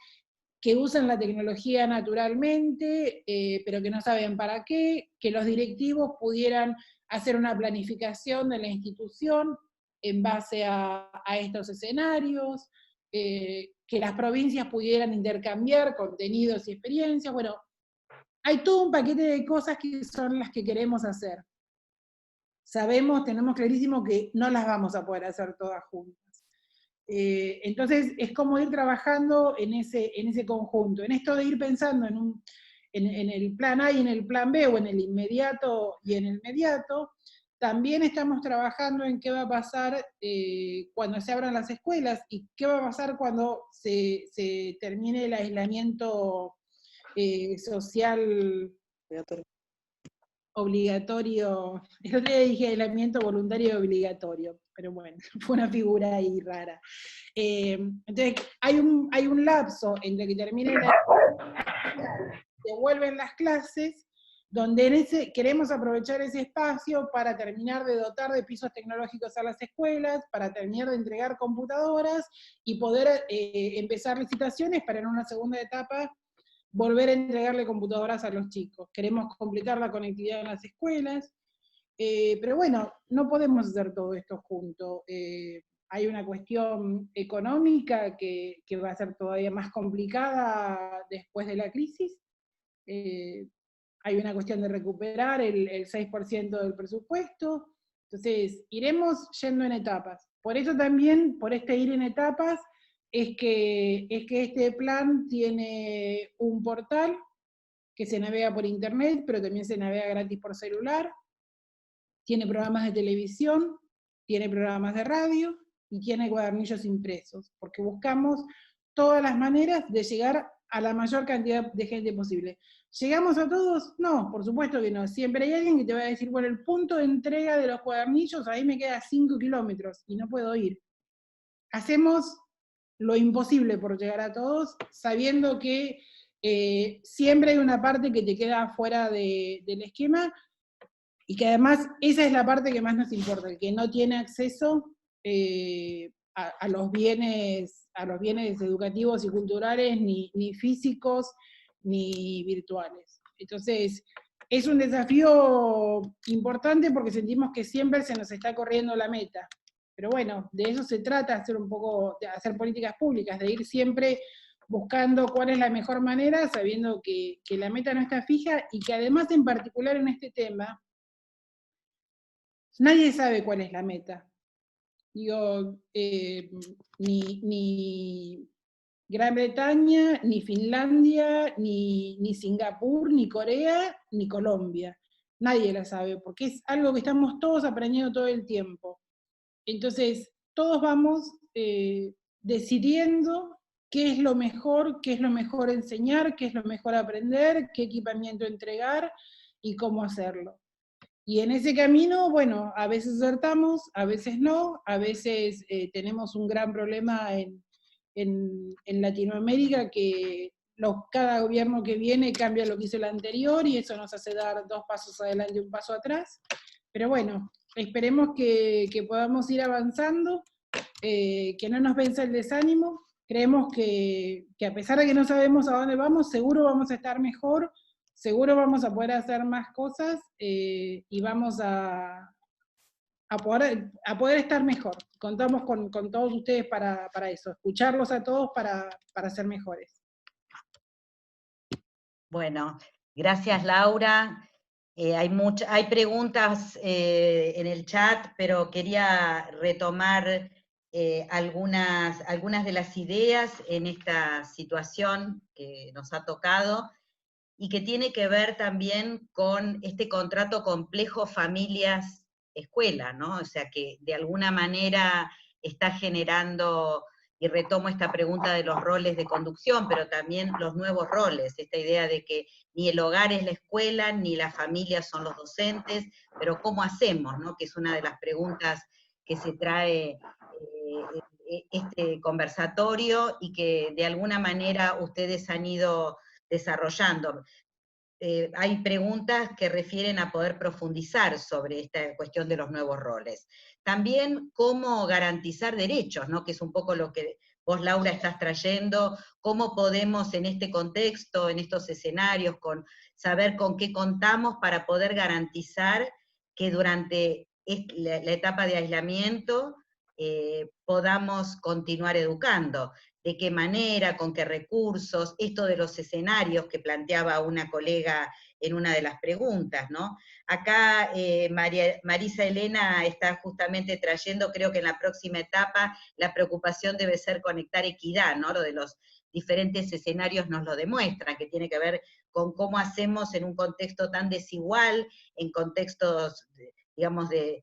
que usan la tecnología naturalmente, pero que no saben para qué, que los directivos pudieran hacer una planificación de la institución en base a estos escenarios, que las provincias pudieran intercambiar contenidos y experiencias. Bueno, hay todo un paquete de cosas que son las que queremos hacer. Sabemos, tenemos clarísimo que no las vamos a poder hacer todas juntas. Entonces es como ir trabajando en ese conjunto, en esto de ir pensando en el plan A y en el plan B, o en el inmediato y en el mediato. También estamos trabajando en qué va a pasar cuando se abran las escuelas, y qué va a pasar cuando se termine el aislamiento social obligatorio. El otro día dije aislamiento voluntario y obligatorio, pero bueno, fue una figura ahí rara. Entonces, hay un lapso entre que termine se vuelven las clases, donde queremos aprovechar ese espacio para terminar de dotar de pisos tecnológicos a las escuelas, para terminar de entregar computadoras, y poder empezar licitaciones para en una segunda etapa volver a entregarle computadoras a los chicos. Queremos completar la conectividad en las escuelas, pero bueno, no podemos hacer todo esto junto. Hay una cuestión económica que va a ser todavía más complicada después de la crisis. Hay una cuestión de recuperar el 6% del presupuesto. Entonces, iremos yendo en etapas. Por eso también, por este ir en etapas, es que este plan tiene un portal que se navega por internet, pero también se navega gratis por celular, tiene programas de televisión, tiene programas de radio, y tiene cuadernillos impresos, porque buscamos todas las maneras de llegar a la mayor cantidad de gente posible. ¿Llegamos a todos? No, por supuesto que no. Siempre hay alguien que te va a decir, bueno, el punto de entrega de los cuadernillos, ahí me queda 5 kilómetros, y no puedo ir. Hacemos lo imposible por llegar a todos, sabiendo que siempre hay una parte que te queda fuera del esquema, y que además esa es la parte que más nos importa, el que no tiene acceso a los bienes educativos y culturales, ni físicos, ni virtuales. Entonces, es un desafío importante porque sentimos que siempre se nos está corriendo la meta. Pero bueno, de eso se trata, de hacer políticas públicas, de ir siempre buscando cuál es la mejor manera, sabiendo que la meta no está fija y que además en particular en este tema, nadie sabe cuál es la meta. Digo, ni Gran Bretaña, ni Finlandia, ni Singapur, ni Corea, ni Colombia. Nadie la sabe, porque es algo que estamos todos aprendiendo todo el tiempo. Entonces, todos vamos decidiendo qué es lo mejor enseñar, qué es lo mejor aprender, qué equipamiento entregar y cómo hacerlo. Y en ese camino, bueno, a veces acertamos, a veces no, a veces tenemos un gran problema en Latinoamérica que cada gobierno que viene cambia lo que hizo el anterior y eso nos hace dar 2 pasos adelante y 1 paso atrás. Pero bueno, esperemos que podamos ir avanzando, que no nos venza el desánimo. Creemos que a pesar de que no sabemos a dónde vamos, seguro vamos a estar mejor, seguro vamos a poder hacer más cosas y vamos a poder estar mejor. Contamos con todos ustedes para eso, escucharlos a todos para ser mejores. Bueno, gracias Laura. Hay preguntas en el chat, pero quería retomar algunas de las ideas en esta situación que nos ha tocado y que tiene que ver también con este contrato complejo familias-escuela, ¿no? O sea, que de alguna manera está generando, y retomo esta pregunta de los roles de conducción, pero también los nuevos roles, esta idea de que ni el hogar es la escuela, ni la familia son los docentes, pero ¿cómo hacemos?, ¿no? Que es una de las preguntas que se trae este conversatorio y que de alguna manera ustedes han ido desarrollando. Hay preguntas que refieren a poder profundizar sobre esta cuestión de los nuevos roles. También cómo garantizar derechos, ¿no? Que es un poco lo que vos, Laura, estás trayendo, cómo podemos en este contexto, en estos escenarios, saber con qué contamos para poder garantizar que durante la etapa de aislamiento podamos continuar educando. ¿De qué manera, con qué recursos? Esto de los escenarios que planteaba una colega en una de las preguntas, ¿no? Acá Marisa Elena está justamente trayendo, creo que en la próxima etapa, la preocupación debe ser conectar equidad, ¿no? Lo de los diferentes escenarios nos lo demuestra, que tiene que ver con cómo hacemos en un contexto tan desigual, en contextos, digamos, de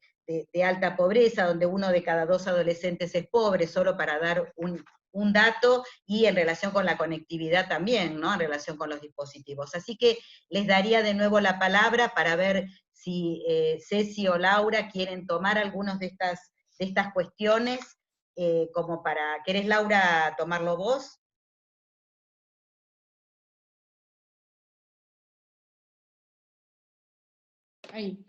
alta pobreza, donde 1 de cada 2 adolescentes es pobre, solo para dar un dato, y en relación con la conectividad también, ¿no? En relación con los dispositivos. Así que les daría de nuevo la palabra para ver si Ceci o Laura quieren tomar algunas de estas cuestiones, como para... ¿Querés, Laura, tomarlo vos? Ahí.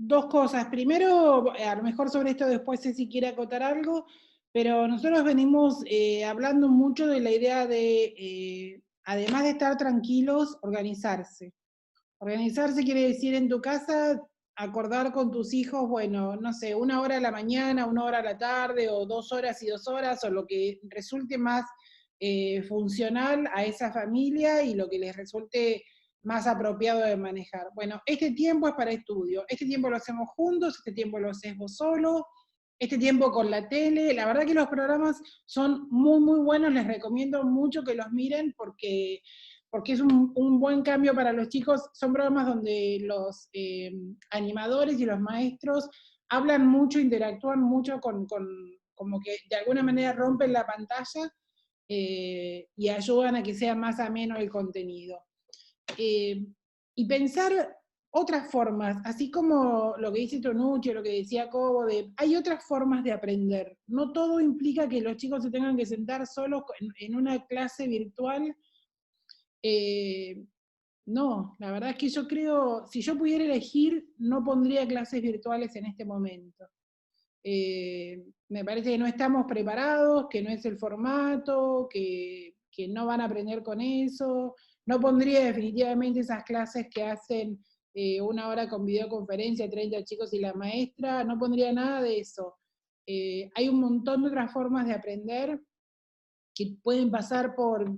2 cosas. Primero, a lo mejor sobre esto después Ceci quiere acotar algo, pero nosotros venimos hablando mucho de la idea de, además de estar tranquilos, organizarse. Organizarse quiere decir en tu casa acordar con tus hijos, bueno, no sé, 1 hora a la mañana, 1 hora a la tarde, o 2 horas y 2 horas, o lo que resulte más funcional a esa familia y lo que les resulte más apropiado de manejar. Bueno, este tiempo es para estudio, este tiempo lo hacemos juntos, este tiempo lo haces vos solo, este tiempo con la tele. La verdad que los programas son muy, muy buenos, les recomiendo mucho que los miren porque es un buen cambio para los chicos. Son programas donde los animadores y los maestros hablan mucho, interactúan mucho como que de alguna manera rompen la pantalla y ayudan a que sea más ameno el contenido. Y pensar otras formas, así como lo que dice Tonucci, lo que decía Cobo, hay otras formas de aprender. No todo implica que los chicos se tengan que sentar solos en una clase virtual No, la verdad es que yo creo, si yo pudiera elegir, no pondría clases virtuales en este momento. Me parece que no estamos preparados, que no es el formato, que no van a aprender con eso. No pondría definitivamente esas clases que hacen 1 hora con videoconferencia, 30 chicos y la maestra, no pondría nada de eso. Hay un montón de otras formas de aprender que pueden pasar por...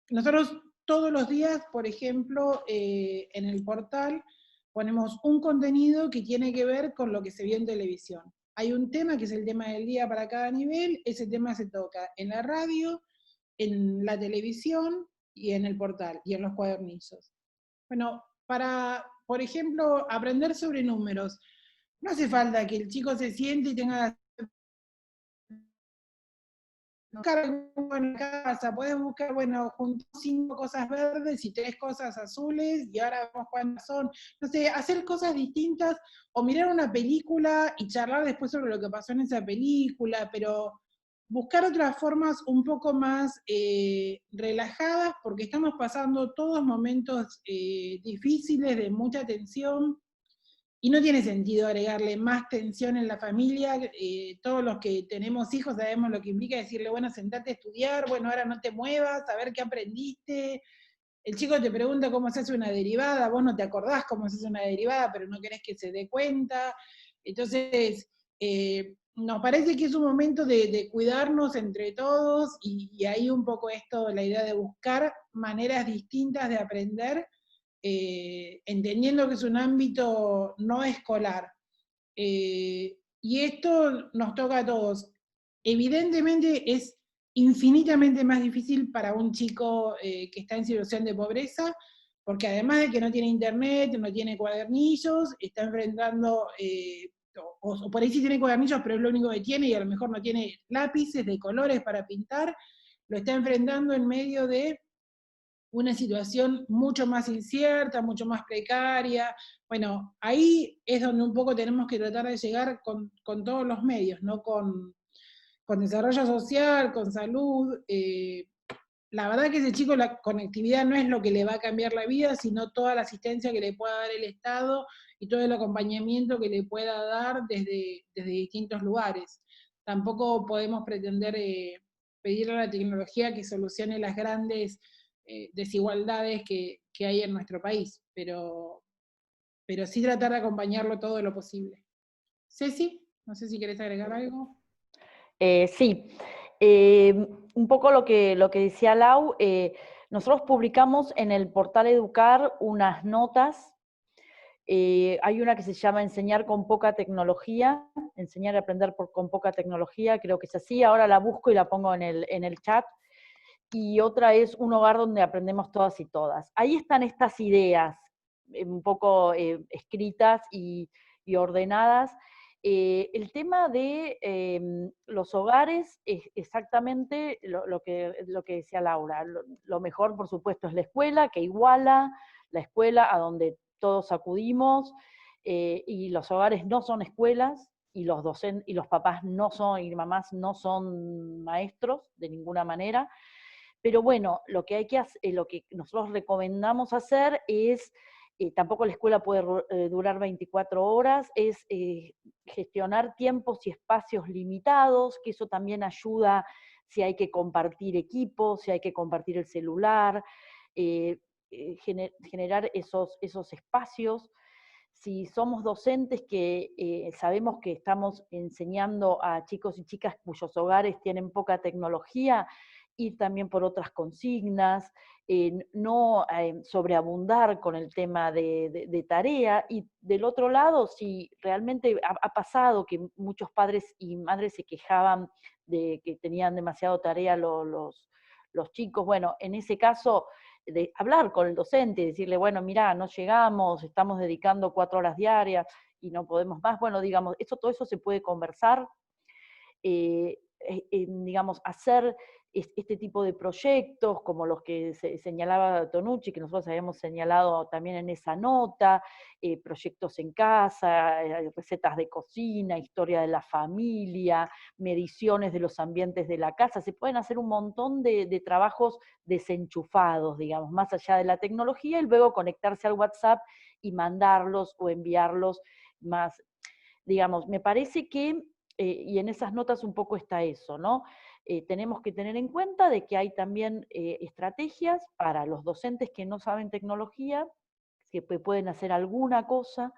Nosotros todos los días, por ejemplo, en el portal ponemos un contenido que tiene que ver con lo que se vio en televisión. Hay un tema que es el tema del día para cada nivel, ese tema se toca en la radio, en la televisión y en el portal, y en los cuadernillos. Bueno, para, por ejemplo, aprender sobre números, no hace falta que el chico se siente y tenga buscar algo en casa, puedes buscar, bueno, juntar 5 cosas verdes y 3 cosas azules, y ahora vemos cuántas son. No sé, hacer cosas distintas, o mirar una película y charlar después sobre lo que pasó en esa película, pero buscar otras formas un poco más relajadas, porque estamos pasando todos momentos difíciles, de mucha tensión, y no tiene sentido agregarle más tensión en la familia. Todos los que tenemos hijos sabemos lo que implica decirle, bueno, sentate a estudiar, bueno, ahora no te muevas, a ver qué aprendiste. El chico te pregunta cómo se hace una derivada, vos no te acordás cómo se hace una derivada, pero no querés que se dé cuenta. Entonces, nos parece que es un momento de cuidarnos entre todos, y ahí un poco esto, la idea de buscar maneras distintas de aprender, entendiendo que es un ámbito no escolar. Y esto nos toca a todos. Evidentemente es infinitamente más difícil para un chico que está en situación de pobreza, porque además de que no tiene internet, no tiene cuadernillos, está enfrentando, o por ahí sí tiene cuadernillos, pero es lo único que tiene, y a lo mejor no tiene lápices de colores para pintar, lo está enfrentando en medio de una situación mucho más incierta, mucho más precaria. Bueno, ahí es donde un poco tenemos que tratar de llegar con todos los medios, ¿no? Con desarrollo social, con salud. La verdad que ese chico, la conectividad no es lo que le va a cambiar la vida, sino toda la asistencia que le pueda dar el Estado y todo el acompañamiento que le pueda dar desde distintos lugares. Tampoco podemos pretender pedirle a la tecnología que solucione las grandes desigualdades que hay en nuestro país, pero sí tratar de acompañarlo todo lo posible. Ceci, no sé si querés agregar algo. Sí, un poco lo que decía Lau, nosotros publicamos en el portal Educar unas notas. Hay una que se llama Enseñar con poca tecnología, enseñar y aprender con poca tecnología, creo que es así, ahora la busco y la pongo en el chat. Y otra es Un hogar donde aprendemos todas y todas. Ahí están estas ideas, un poco escritas y ordenadas. El tema de los hogares es exactamente lo que decía Laura. Lo mejor, por supuesto, es la escuela, que iguala la escuela a donde todos acudimos, y los hogares no son escuelas, y los docentes y los papás no son, y mamás no son maestros de ninguna manera. Pero bueno, lo que lo que nosotros recomendamos hacer es, tampoco la escuela puede durar 24 horas, es gestionar tiempos y espacios limitados, que eso también ayuda si hay que compartir equipos, si hay que compartir el celular, generar esos espacios. Si somos docentes que sabemos que estamos enseñando a chicos y chicas cuyos hogares tienen poca tecnología, ir también por otras consignas, no sobreabundar con el tema de tarea. Y del otro lado, si realmente ha pasado que muchos padres y madres se quejaban de que tenían demasiado tarea los chicos, bueno, en ese caso, de hablar con el docente, decirle, bueno, mirá, no llegamos, estamos dedicando 4 horas diarias y no podemos más. Bueno, digamos, todo eso se puede conversar, digamos, hacer este tipo de proyectos, como los que señalaba Tonucci, que nosotros habíamos señalado también en esa nota, proyectos en casa, recetas de cocina, historia de la familia, mediciones de los ambientes de la casa. Se pueden hacer un montón de trabajos desenchufados, digamos, más allá de la tecnología, y luego conectarse al WhatsApp y mandarlos o enviarlos más, digamos, me parece que, y en esas notas un poco está eso, ¿no? Tenemos que tener en cuenta de que hay también estrategias para los docentes que no saben tecnología, que pueden hacer alguna cosa.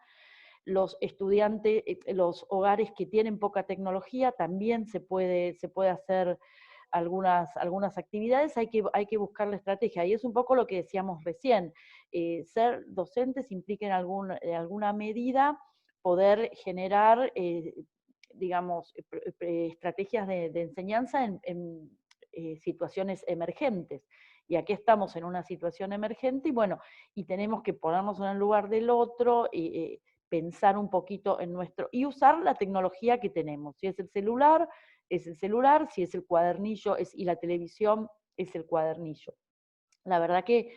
Los estudiantes, los hogares que tienen poca tecnología, también se puede hacer algunas actividades, hay que buscar la estrategia. Y es un poco lo que decíamos recién, ser docentes implica en alguna medida poder generar digamos, estrategias de enseñanza en situaciones emergentes. Y aquí estamos en una situación emergente y bueno, y tenemos que ponernos en el lugar del otro, pensar un poquito en nuestro, y usar la tecnología que tenemos. Si es el celular, si es el cuadernillo y la televisión, es el cuadernillo. La verdad que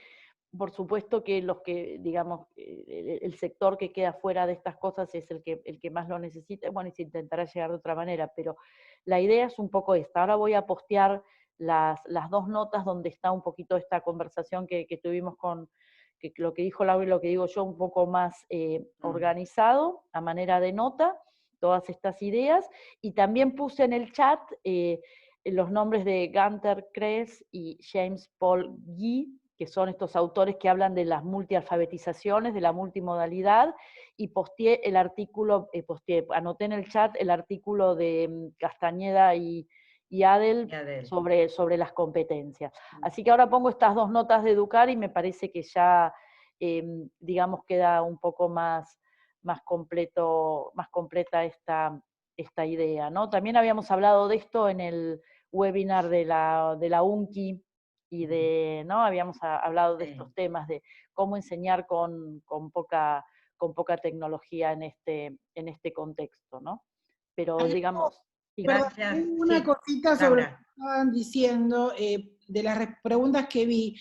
por supuesto que los que, digamos, el sector que queda fuera de estas cosas es el que más lo necesita, bueno, y se intentará llegar de otra manera, pero la idea es un poco esta. Ahora voy a postear las dos notas donde está un poquito esta conversación que tuvimos que lo que dijo Laura y lo que digo yo, un poco más organizado, a manera de nota, todas estas ideas, y también puse en el chat los nombres de Gunther Kress y James Paul Guy, que son estos autores que hablan de las multialfabetizaciones, de la multimodalidad, y posteé el artículo, anoté en el chat el artículo de Castañeda y Adel sobre las competencias. Así que ahora pongo estas dos notas de Educar y me parece que ya, digamos, queda un poco más completa esta idea, ¿no? También habíamos hablado de esto en el webinar de la UNCI, y ¿no? Habíamos hablado de estos temas, de cómo enseñar con poca tecnología en este contexto, ¿no? Pero digamos... Gracias. Perdón, una cosita sobre lo que estaban diciendo, de las preguntas que vi,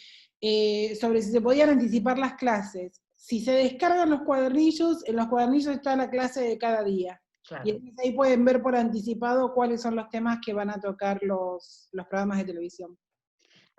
sobre si se podían anticipar las clases. Si se descargan los cuadernillos, en los cuadernillos está la clase de cada día. Claro. Y entonces ahí pueden ver por anticipado cuáles son los temas que van a tocar los programas de televisión.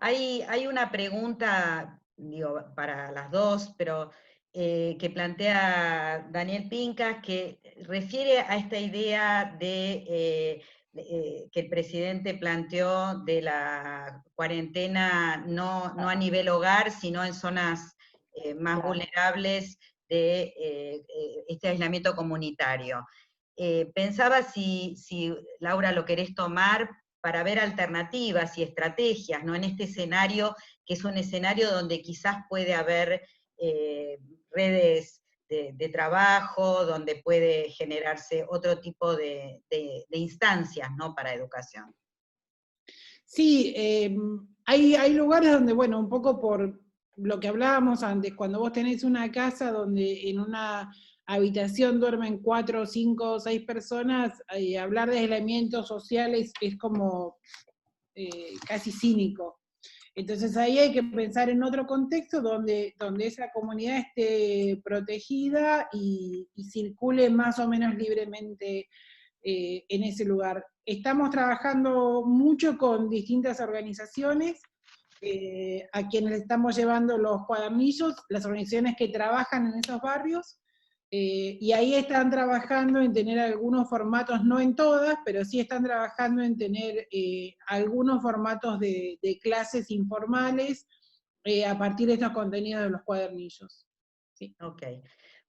Hay una pregunta, digo, para las dos, pero que plantea Daniel Pincas, que refiere a esta idea que el presidente planteó de la cuarentena no a nivel hogar, sino en zonas más vulnerables de este aislamiento comunitario. Pensaba si Laura lo querés tomar para ver alternativas y estrategias, ¿no? En este escenario, que es un escenario donde quizás puede haber redes de trabajo, donde puede generarse otro tipo de instancias, ¿no? Para educación. Sí, hay lugares donde, bueno, un poco por lo que hablábamos antes, cuando vos tenés una casa donde en una habitación duermen 4, 5, 6 personas, hablar de aislamientos sociales es como casi cínico. Entonces ahí hay que pensar en otro contexto donde esa comunidad esté protegida y circule más o menos libremente en ese lugar. Estamos trabajando mucho con distintas organizaciones, a quienes estamos llevando los cuadernillos, las organizaciones que trabajan en esos barrios, y ahí están trabajando en tener algunos formatos, no en todas, pero sí están trabajando en tener algunos formatos de clases informales a partir de estos contenidos de los cuadernillos. Sí. Ok.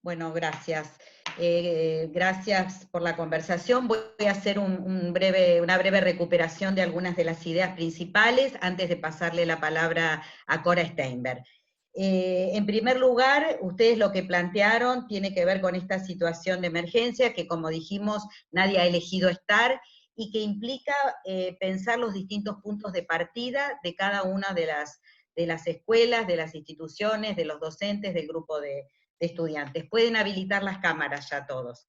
Bueno, gracias. Gracias por la conversación. Voy a hacer una breve recuperación de algunas de las ideas principales antes de pasarle la palabra a Cora Steinberg. En primer lugar, ustedes lo que plantearon tiene que ver con esta situación de emergencia que, como dijimos, nadie ha elegido estar y que implica pensar los distintos puntos de partida de cada una de las escuelas, de las instituciones, de los docentes, del grupo de estudiantes. Pueden habilitar las cámaras ya todos.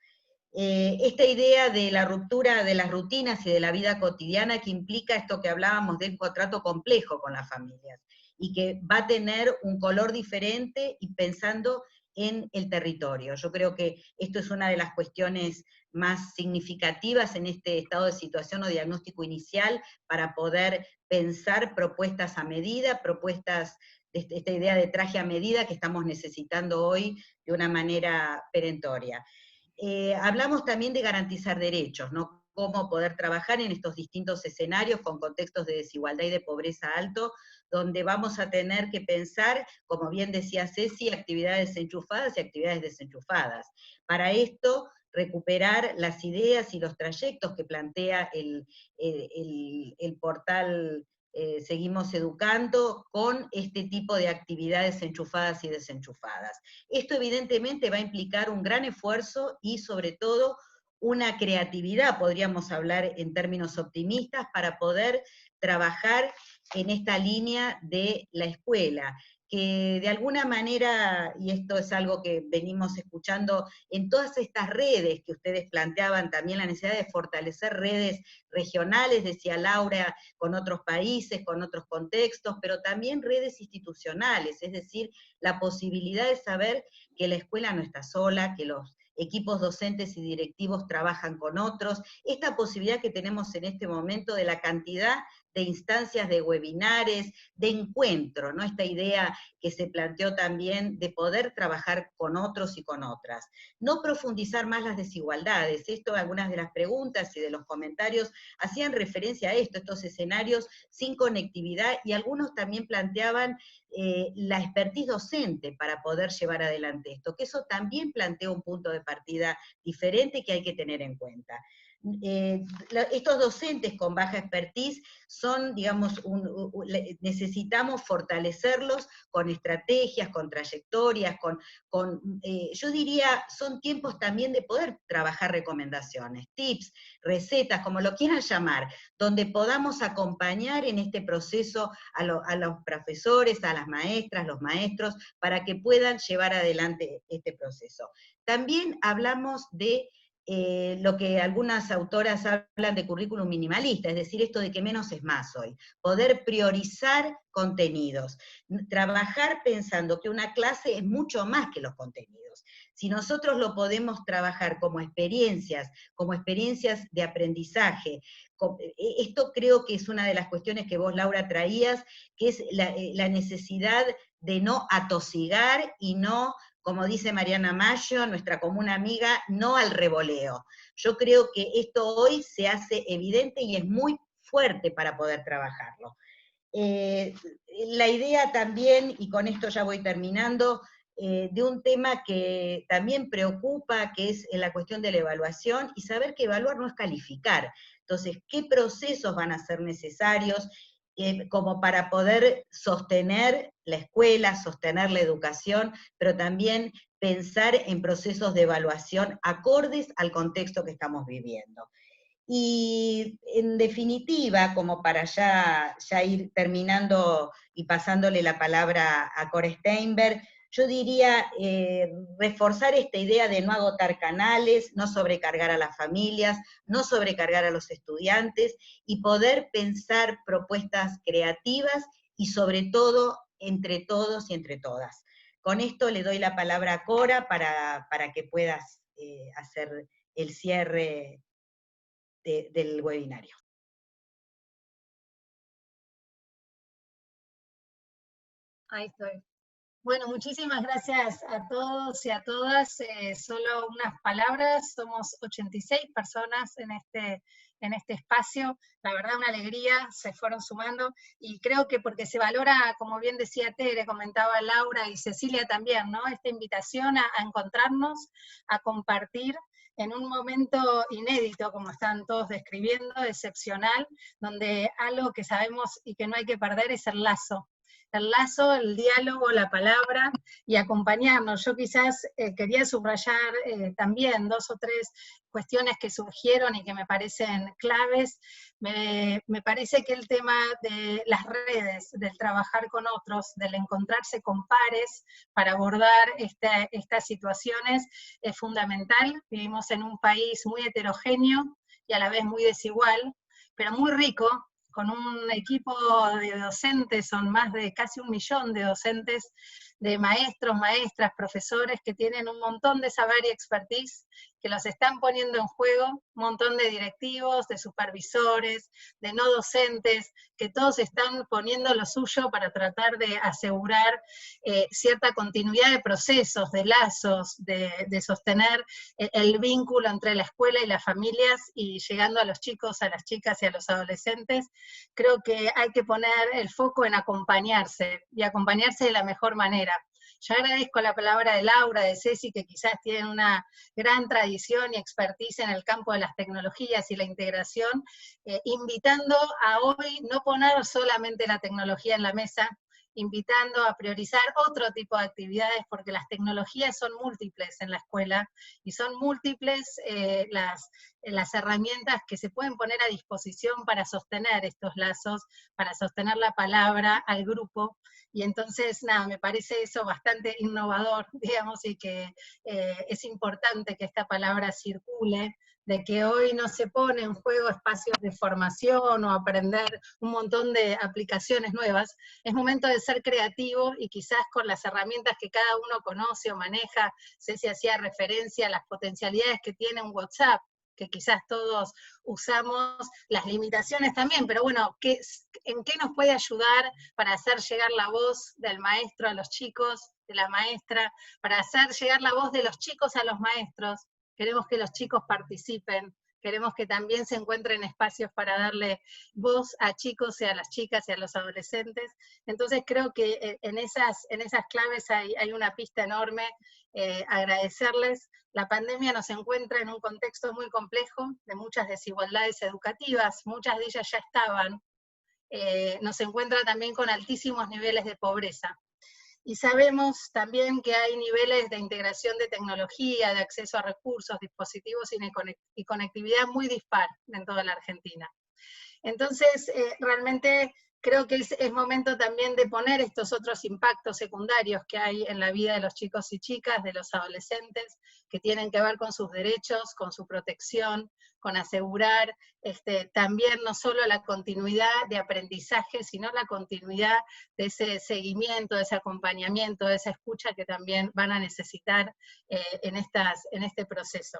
esta idea de la ruptura de las rutinas y de la vida cotidiana que implica esto que hablábamos del contrato complejo con las familias, y que va a tener un color diferente y pensando en el territorio. Yo creo que esto es una de las cuestiones más significativas en este estado de situación o diagnóstico inicial para poder pensar propuestas a medida, propuestas de esta idea de traje a medida que estamos necesitando hoy de una manera perentoria. Hablamos también de garantizar derechos, ¿no? Cómo poder trabajar en estos distintos escenarios con contextos de desigualdad y de pobreza alto, donde vamos a tener que pensar, como bien decía Ceci, actividades enchufadas y actividades desenchufadas. Para esto, recuperar las ideas y los trayectos que plantea el portal Seguimos Educando con este tipo de actividades enchufadas y desenchufadas. Esto evidentemente va a implicar un gran esfuerzo y sobre todo una creatividad, podríamos hablar en términos optimistas, para poder trabajar en esta línea de la escuela, que de alguna manera, y esto es algo que venimos escuchando en todas estas redes que ustedes planteaban, también la necesidad de fortalecer redes regionales, decía Laura, con otros países, con otros contextos, pero también redes institucionales, es decir, la posibilidad de saber que la escuela no está sola, que los equipos docentes y directivos trabajan con otros, esta posibilidad que tenemos en este momento de la cantidad de instancias de webinares, de encuentro, ¿no? Esta idea que se planteó también de poder trabajar con otros y con otras. No profundizar más las desigualdades, esto, algunas de las preguntas y de los comentarios hacían referencia a esto, estos escenarios sin conectividad, y algunos también planteaban la expertise docente para poder llevar adelante esto, que eso también plantea un punto de partida diferente que hay que tener en cuenta. Estos docentes con baja expertise son, digamos, necesitamos fortalecerlos con estrategias, con trayectorias, yo diría, son tiempos también de poder trabajar recomendaciones, tips, recetas, como lo quieran llamar, donde podamos acompañar en este proceso a los profesores, a las maestras, los maestros, para que puedan llevar adelante este proceso. También hablamos de lo que algunas autoras hablan de currículum minimalista, es decir, esto de que menos es más hoy, poder priorizar contenidos, trabajar pensando que una clase es mucho más que los contenidos. Si nosotros lo podemos trabajar como experiencias de aprendizaje, esto creo que es una de las cuestiones que vos, Laura, traías, que es la necesidad de no atosigar y no, como dice Mariana Maggio, nuestra común amiga, no al revoleo. Yo creo que esto hoy se hace evidente y es muy fuerte para poder trabajarlo. La idea también, y con esto ya voy terminando, de un tema que también preocupa, que es la cuestión de la evaluación, y saber que evaluar no es calificar. Entonces, ¿qué procesos van a ser necesarios como para poder sostener la escuela, sostener la educación, pero también pensar en procesos de evaluación acordes al contexto que estamos viviendo? Y en definitiva, como para ya ir terminando y pasándole la palabra a Cora Steinberg, yo diría reforzar esta idea de no agotar canales, no sobrecargar a las familias, no sobrecargar a los estudiantes, y poder pensar propuestas creativas y sobre todo entre todos y entre todas. Con esto le doy la palabra a Cora para que puedas hacer el cierre del webinario. Ahí estoy. Bueno, muchísimas gracias a todos y a todas. Solo unas palabras, somos 86 personas en este espacio. La verdad, una alegría, se fueron sumando, y creo que porque se valora, como bien decía Tere, comentaba Laura y Cecilia también, ¿no? Esta invitación a encontrarnos, a compartir en un momento inédito, como están todos describiendo, excepcional, donde algo que sabemos y que no hay que perder es el lazo. el lazo, el diálogo, la palabra y acompañarnos. Yo quizás quería subrayar también 2 o 3 cuestiones que surgieron y que me parecen claves. Me parece que el tema de las redes, del trabajar con otros, del encontrarse con pares para abordar estas situaciones es fundamental. Vivimos en un país muy heterogéneo y a la vez muy desigual, pero muy rico, con un equipo de docentes, son más de casi 1 millón de docentes, de maestros, maestras, profesores que tienen un montón de saber y expertise, que los están poniendo en juego, un montón de directivos, de supervisores, de no docentes, que todos están poniendo lo suyo para tratar de asegurar cierta continuidad de procesos, de lazos, de sostener el vínculo entre la escuela y las familias, y llegando a los chicos, a las chicas y a los adolescentes. Creo que hay que poner el foco en acompañarse, y acompañarse de la mejor manera. Yo agradezco la palabra de Laura, de Ceci, que quizás tienen una gran tradición y expertise en el campo de las tecnologías y la integración, invitando a hoy no poner solamente la tecnología en la mesa, invitando a priorizar otro tipo de actividades, porque las tecnologías son múltiples en la escuela, y son múltiples las herramientas que se pueden poner a disposición para sostener estos lazos, para sostener la palabra al grupo. Y entonces, nada, me parece eso bastante innovador, digamos, y que es importante que esta palabra circule, de que hoy no se pone en juego espacios de formación o aprender un montón de aplicaciones nuevas. Es momento de ser creativo, y quizás con las herramientas que cada uno conoce o maneja. Ceci hacía referencia a las potencialidades que tiene un WhatsApp, que quizás todos usamos, las limitaciones también, pero bueno, ¿en qué nos puede ayudar para hacer llegar la voz del maestro a los chicos, de la maestra, para hacer llegar la voz de los chicos a los maestros? Queremos que los chicos participen, queremos que también se encuentren espacios para darle voz a chicos y a las chicas y a los adolescentes. Entonces creo que en esas claves hay una pista enorme. Agradecerles. La pandemia nos encuentra en un contexto muy complejo, de muchas desigualdades educativas, muchas de ellas ya estaban. Nos encuentra también con altísimos niveles de pobreza. Y sabemos también que hay niveles de integración de tecnología, de acceso a recursos, dispositivos y conectividad muy dispar en toda la Argentina. Entonces, realmente creo que es momento también de poner estos otros impactos secundarios que hay en la vida de los chicos y chicas, de los adolescentes, que tienen que ver con sus derechos, con su protección, con asegurar también no solo la continuidad de aprendizaje, sino la continuidad de ese seguimiento, de ese acompañamiento, de esa escucha que también van a necesitar en este proceso.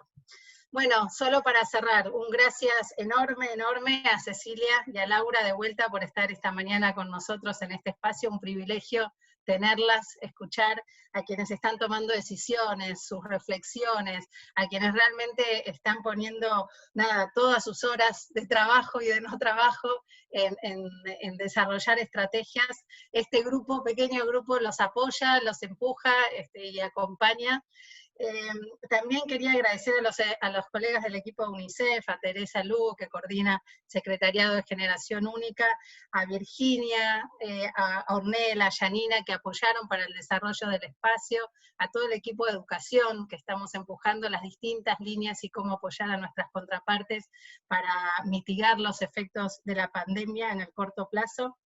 Bueno, solo para cerrar, un gracias enorme, enorme a Cecilia y a Laura de vuelta por estar esta mañana con nosotros en este espacio, un privilegio tenerlas, escuchar a quienes están tomando decisiones, sus reflexiones, a quienes realmente están poniendo todas sus horas de trabajo y de no trabajo en desarrollar estrategias. Este grupo, pequeño grupo, los apoya, los empuja y acompaña. También quería agradecer a los colegas del equipo de UNICEF, a Teresa Lugo, que coordina Secretariado de Generación Única, a Virginia, a Ornella, a Yanina, que apoyaron para el desarrollo del espacio, a todo el equipo de educación, que estamos empujando las distintas líneas y cómo apoyar a nuestras contrapartes para mitigar los efectos de la pandemia en el corto plazo.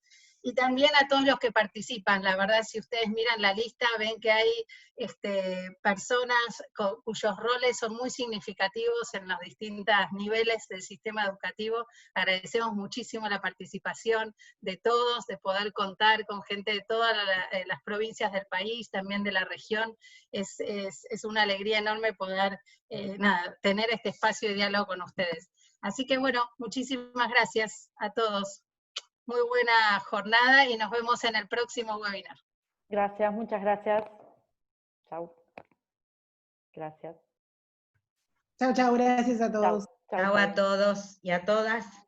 Y también a todos los que participan. La verdad, si ustedes miran la lista, ven que hay personas cuyos roles son muy significativos en los distintos niveles del sistema educativo. Agradecemos muchísimo la participación de todos, de poder contar con gente de todas las provincias del país, también de la región. Es una alegría enorme poder tener este espacio de diálogo con ustedes. Así que bueno, muchísimas gracias a todos. Muy buena jornada y nos vemos en el próximo webinar. Gracias, muchas gracias. Chau. Gracias. Chao, chao, gracias a todos. Chau, chau, Chao chau. a todos y a todas.